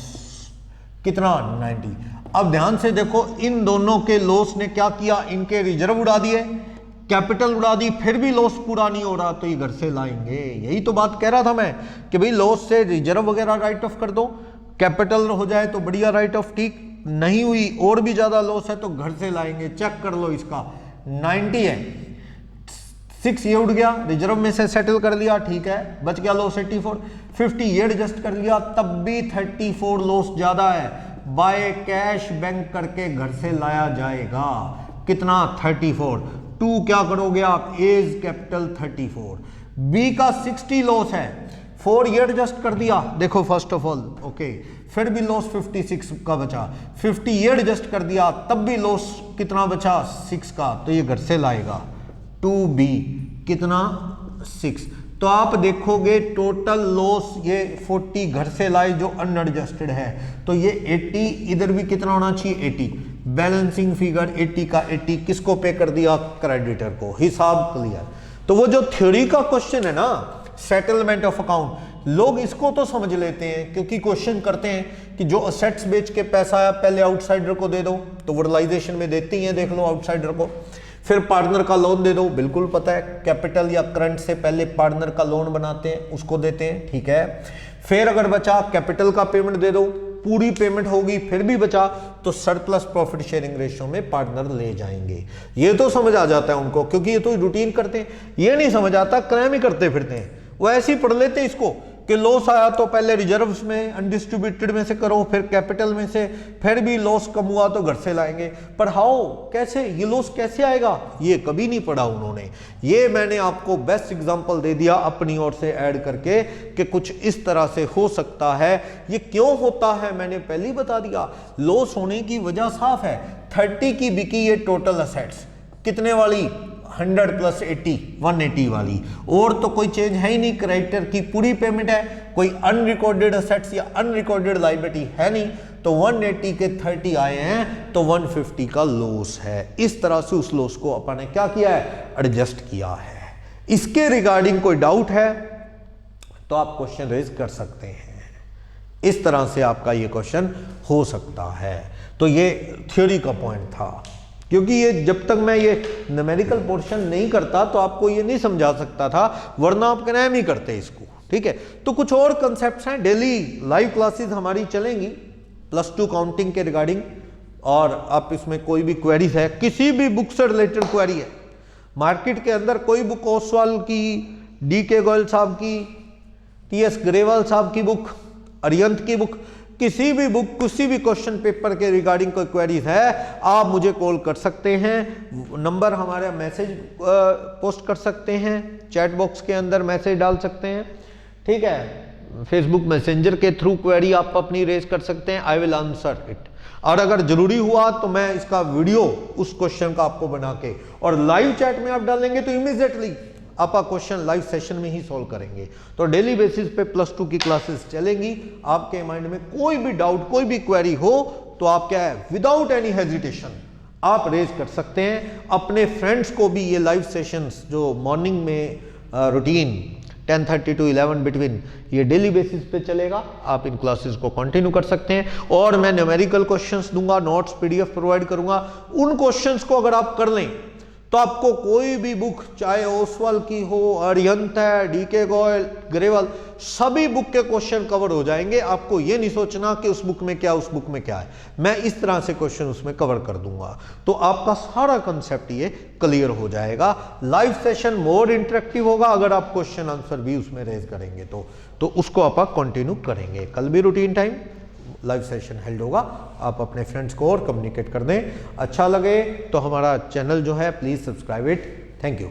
कितना 90। अब ध्यान से देखो, इन दोनों के लॉस ने क्या किया, इनके रिजर्व उड़ा दिए, कैपिटल उड़ा दी, फिर भी लॉस पूरा नहीं हो रहा, तो ये घर से लाएंगे। यही तो बात कह रहा था मैं कि भाई लॉस से रिजर्व वगैरह राइट ऑफ कर दो, कैपिटल हो जाए तो बढ़िया राइट ऑफ, ठीक नहीं हुई और भी ज्यादा लॉस है तो घर से लाएंगे। चेक कर लो, इसका 90 है, 6 ये उड़ गया, रिजर्व में से सेटल कर लिया, ठीक है, बच गया लॉस 84, 50 ये एडजस्ट कर लिया, तब भी 34 लॉस ज्यादा है, बाय कैश बैंक करके घर से लाया जाएगा, कितना 34। 2 क्या करोगे आप, एज कैपिटल 34, बी का 60 लॉस है, 4 ये एडजस्ट कर दिया, देखो फर्स्ट ऑफ ऑल, ओके, फिर भी लॉस 56 का बचा, 50 ये एडजस्ट कर दिया, तब भी लॉस कितना बचा 6 का, तो ये घर से लाएगा 2b कितना 6। तो आप देखोगे टोटल लॉस ये 40 घर से लाए जो अनएडजस्टेड है, तो ये 80, इधर भी कितना होना चाहिए 80, बैलेंसिंग फिगर 80 का 80 किसको पे कर दिया, क्रेडिटर को, हिसाब क्लियर। तो वो जो थ्योरी का क्वेश्चन है ना, सेटलमेंट ऑफ अकाउंट, लोग इसको तो समझ लेते हैं क्योंकि क्वेश्चन करते हैं कि जो असेट्स बेच के पैसा आया पहले आउटसाइडर को दे दो, तो वो रियलाइजेशन में देती ही है, देख लो आउटसाइडर को। फिर पार्टनर का लोन दे दो, बिल्कुल पता है, कैपिटल या करंट से पहले पार्टनर का लोन बनाते हैं, उसको देते हैं, ठीक है। फिर अगर बचा कैपिटल का पेमेंट दे दो, पूरी पेमेंट होगी, फिर भी बचा तो सरप्लस प्रॉफिट शेयरिंग रेशियो में पार्टनर ले जाएंगे। ये तो समझ आ जाता है उनको, क्योंकि ये तो रूटीन करते हैं। ये नहीं समझ आता, क्लेम ही करते फिरते हैं, वो ऐसे ही पढ़ लेते हैं इसको कि लॉस आया तो पहले रिजर्व्स में अनडिस्ट्रीब्यूटेड में से करो, फिर कैपिटल में से, फिर भी लॉस कम हुआ तो घर से लाएंगे। पर हाउ, कैसे, ये लॉस कैसे आएगा, ये कभी नहीं पढ़ा उन्होंने। ये मैंने आपको बेस्ट एग्जांपल दे दिया अपनी ओर से ऐड करके कि कुछ इस तरह से हो सकता है। ये क्यों होता है मैंने पहले ही बता दिया। लॉस होने की वजह साफ है, 30 की बिकी ये टोटल असेट्स, कितने वाली 100 + 80 180 वाली, और तो कोई चेंज है ही नहीं, क्रेडिटर की पूरी पेमेंट है, कोई अनरिकॉर्डेड असेट्स या अनरिकॉर्डेड लायबिलिटी है नहीं, तो 180 के 30 आए हैं तो 150 का लॉस है। इस तरह से उस लॉस को अपन ने क्या किया है, एडजस्ट किया है। इसके रिगार्डिंग कोई डाउट है तो आप क्वेश्चन रेज कर सकते हैं। इस तरह से आपका ये क्वेश्चन हो सकता है। तो ये थ्योरी का पॉइंट था, क्योंकि ये जब तक मैं ये न्यूमेरिकल पोर्शन नहीं करता तो आपको ये नहीं समझा सकता था, वरना आप क्लेम ही करते इसको, ठीक है। तो कुछ और कंसेप्ट्स हैं, डेली लाइव क्लासेस हमारी चलेंगी +2 काउंटिंग के रिगार्डिंग, और आप इसमें कोई भी क्वेरीज है, किसी भी बुक से रिलेटेड क्वेरी है, मार्केट के अंदर कोई बुक ओसवाल की, DK गोयल साहब की, TS ग्रेवाल साहब की बुक, अरियंत की बुक, किसी भी बुक, किसी भी क्वेश्चन पेपर के रिगार्डिंग कोई क्वेरीज है, आप मुझे कॉल कर सकते हैं, नंबर हमारे मैसेज पोस्ट कर सकते हैं, चैट बॉक्स के अंदर मैसेज डाल सकते हैं, ठीक है। फेसबुक मैसेंजर के थ्रू क्वेरी आप अपनी रेज कर सकते हैं, आई विल आंसर इट। और अगर जरूरी हुआ तो मैं इसका वीडियो उस क्वेश्चन का आपको बना के, और लाइव चैट में आप डालेंगे तो इमीडिएटली आपका क्वेश्चन लाइव सेशन में ही सॉल्व करेंगे। तो डेली बेसिस पे +2 की क्लासेस चलेंगी। आपके माइंड में कोई भी डाउट, कोई भी क्वेरी हो तो आप क्या है, विदाउट एनी हेजिटेशन आप रेज कर सकते हैं। अपने फ्रेंड्स को भी ये लाइव सेशंस जो मॉर्निंग में रूटीन 10:30 to 11 बिटवीन, ये डेली बेसिस पे चलेगा। आप इन क्लासेस को कंटिन्यू कर सकते हैं और मैं न्यूमेरिकल क्वेश्चंस दूंगा, नोट्स पीडीएफ प्रोवाइड करूंगा। उन क्वेश्चंस को अगर आप कर लें तो आपको कोई भी बुक, चाहे ओसवाल की हो, अरिहंत है, डीके गोयल, ग्रेवाल, सभी बुक के क्वेश्चन कवर हो जाएंगे। आपको ये नहीं सोचना कि उस बुक में क्या, उस बुक में क्या है, मैं इस तरह से क्वेश्चन उसमें कवर कर दूंगा, तो आपका सारा कंसेप्ट ये क्लियर हो जाएगा। लाइव सेशन मोर इंटरेक्टिव होगा अगर आप क्वेश्चन आंसर भी उसमें रेज करेंगे तो उसको आप कंटिन्यू करेंगे। कल भी routine time live session held होगा, आप अपने फ्रेंड्स को और कम्युनिकेट कर दें। अच्छा लगे तो हमारा चैनल जो है please subscribe it. Thank you.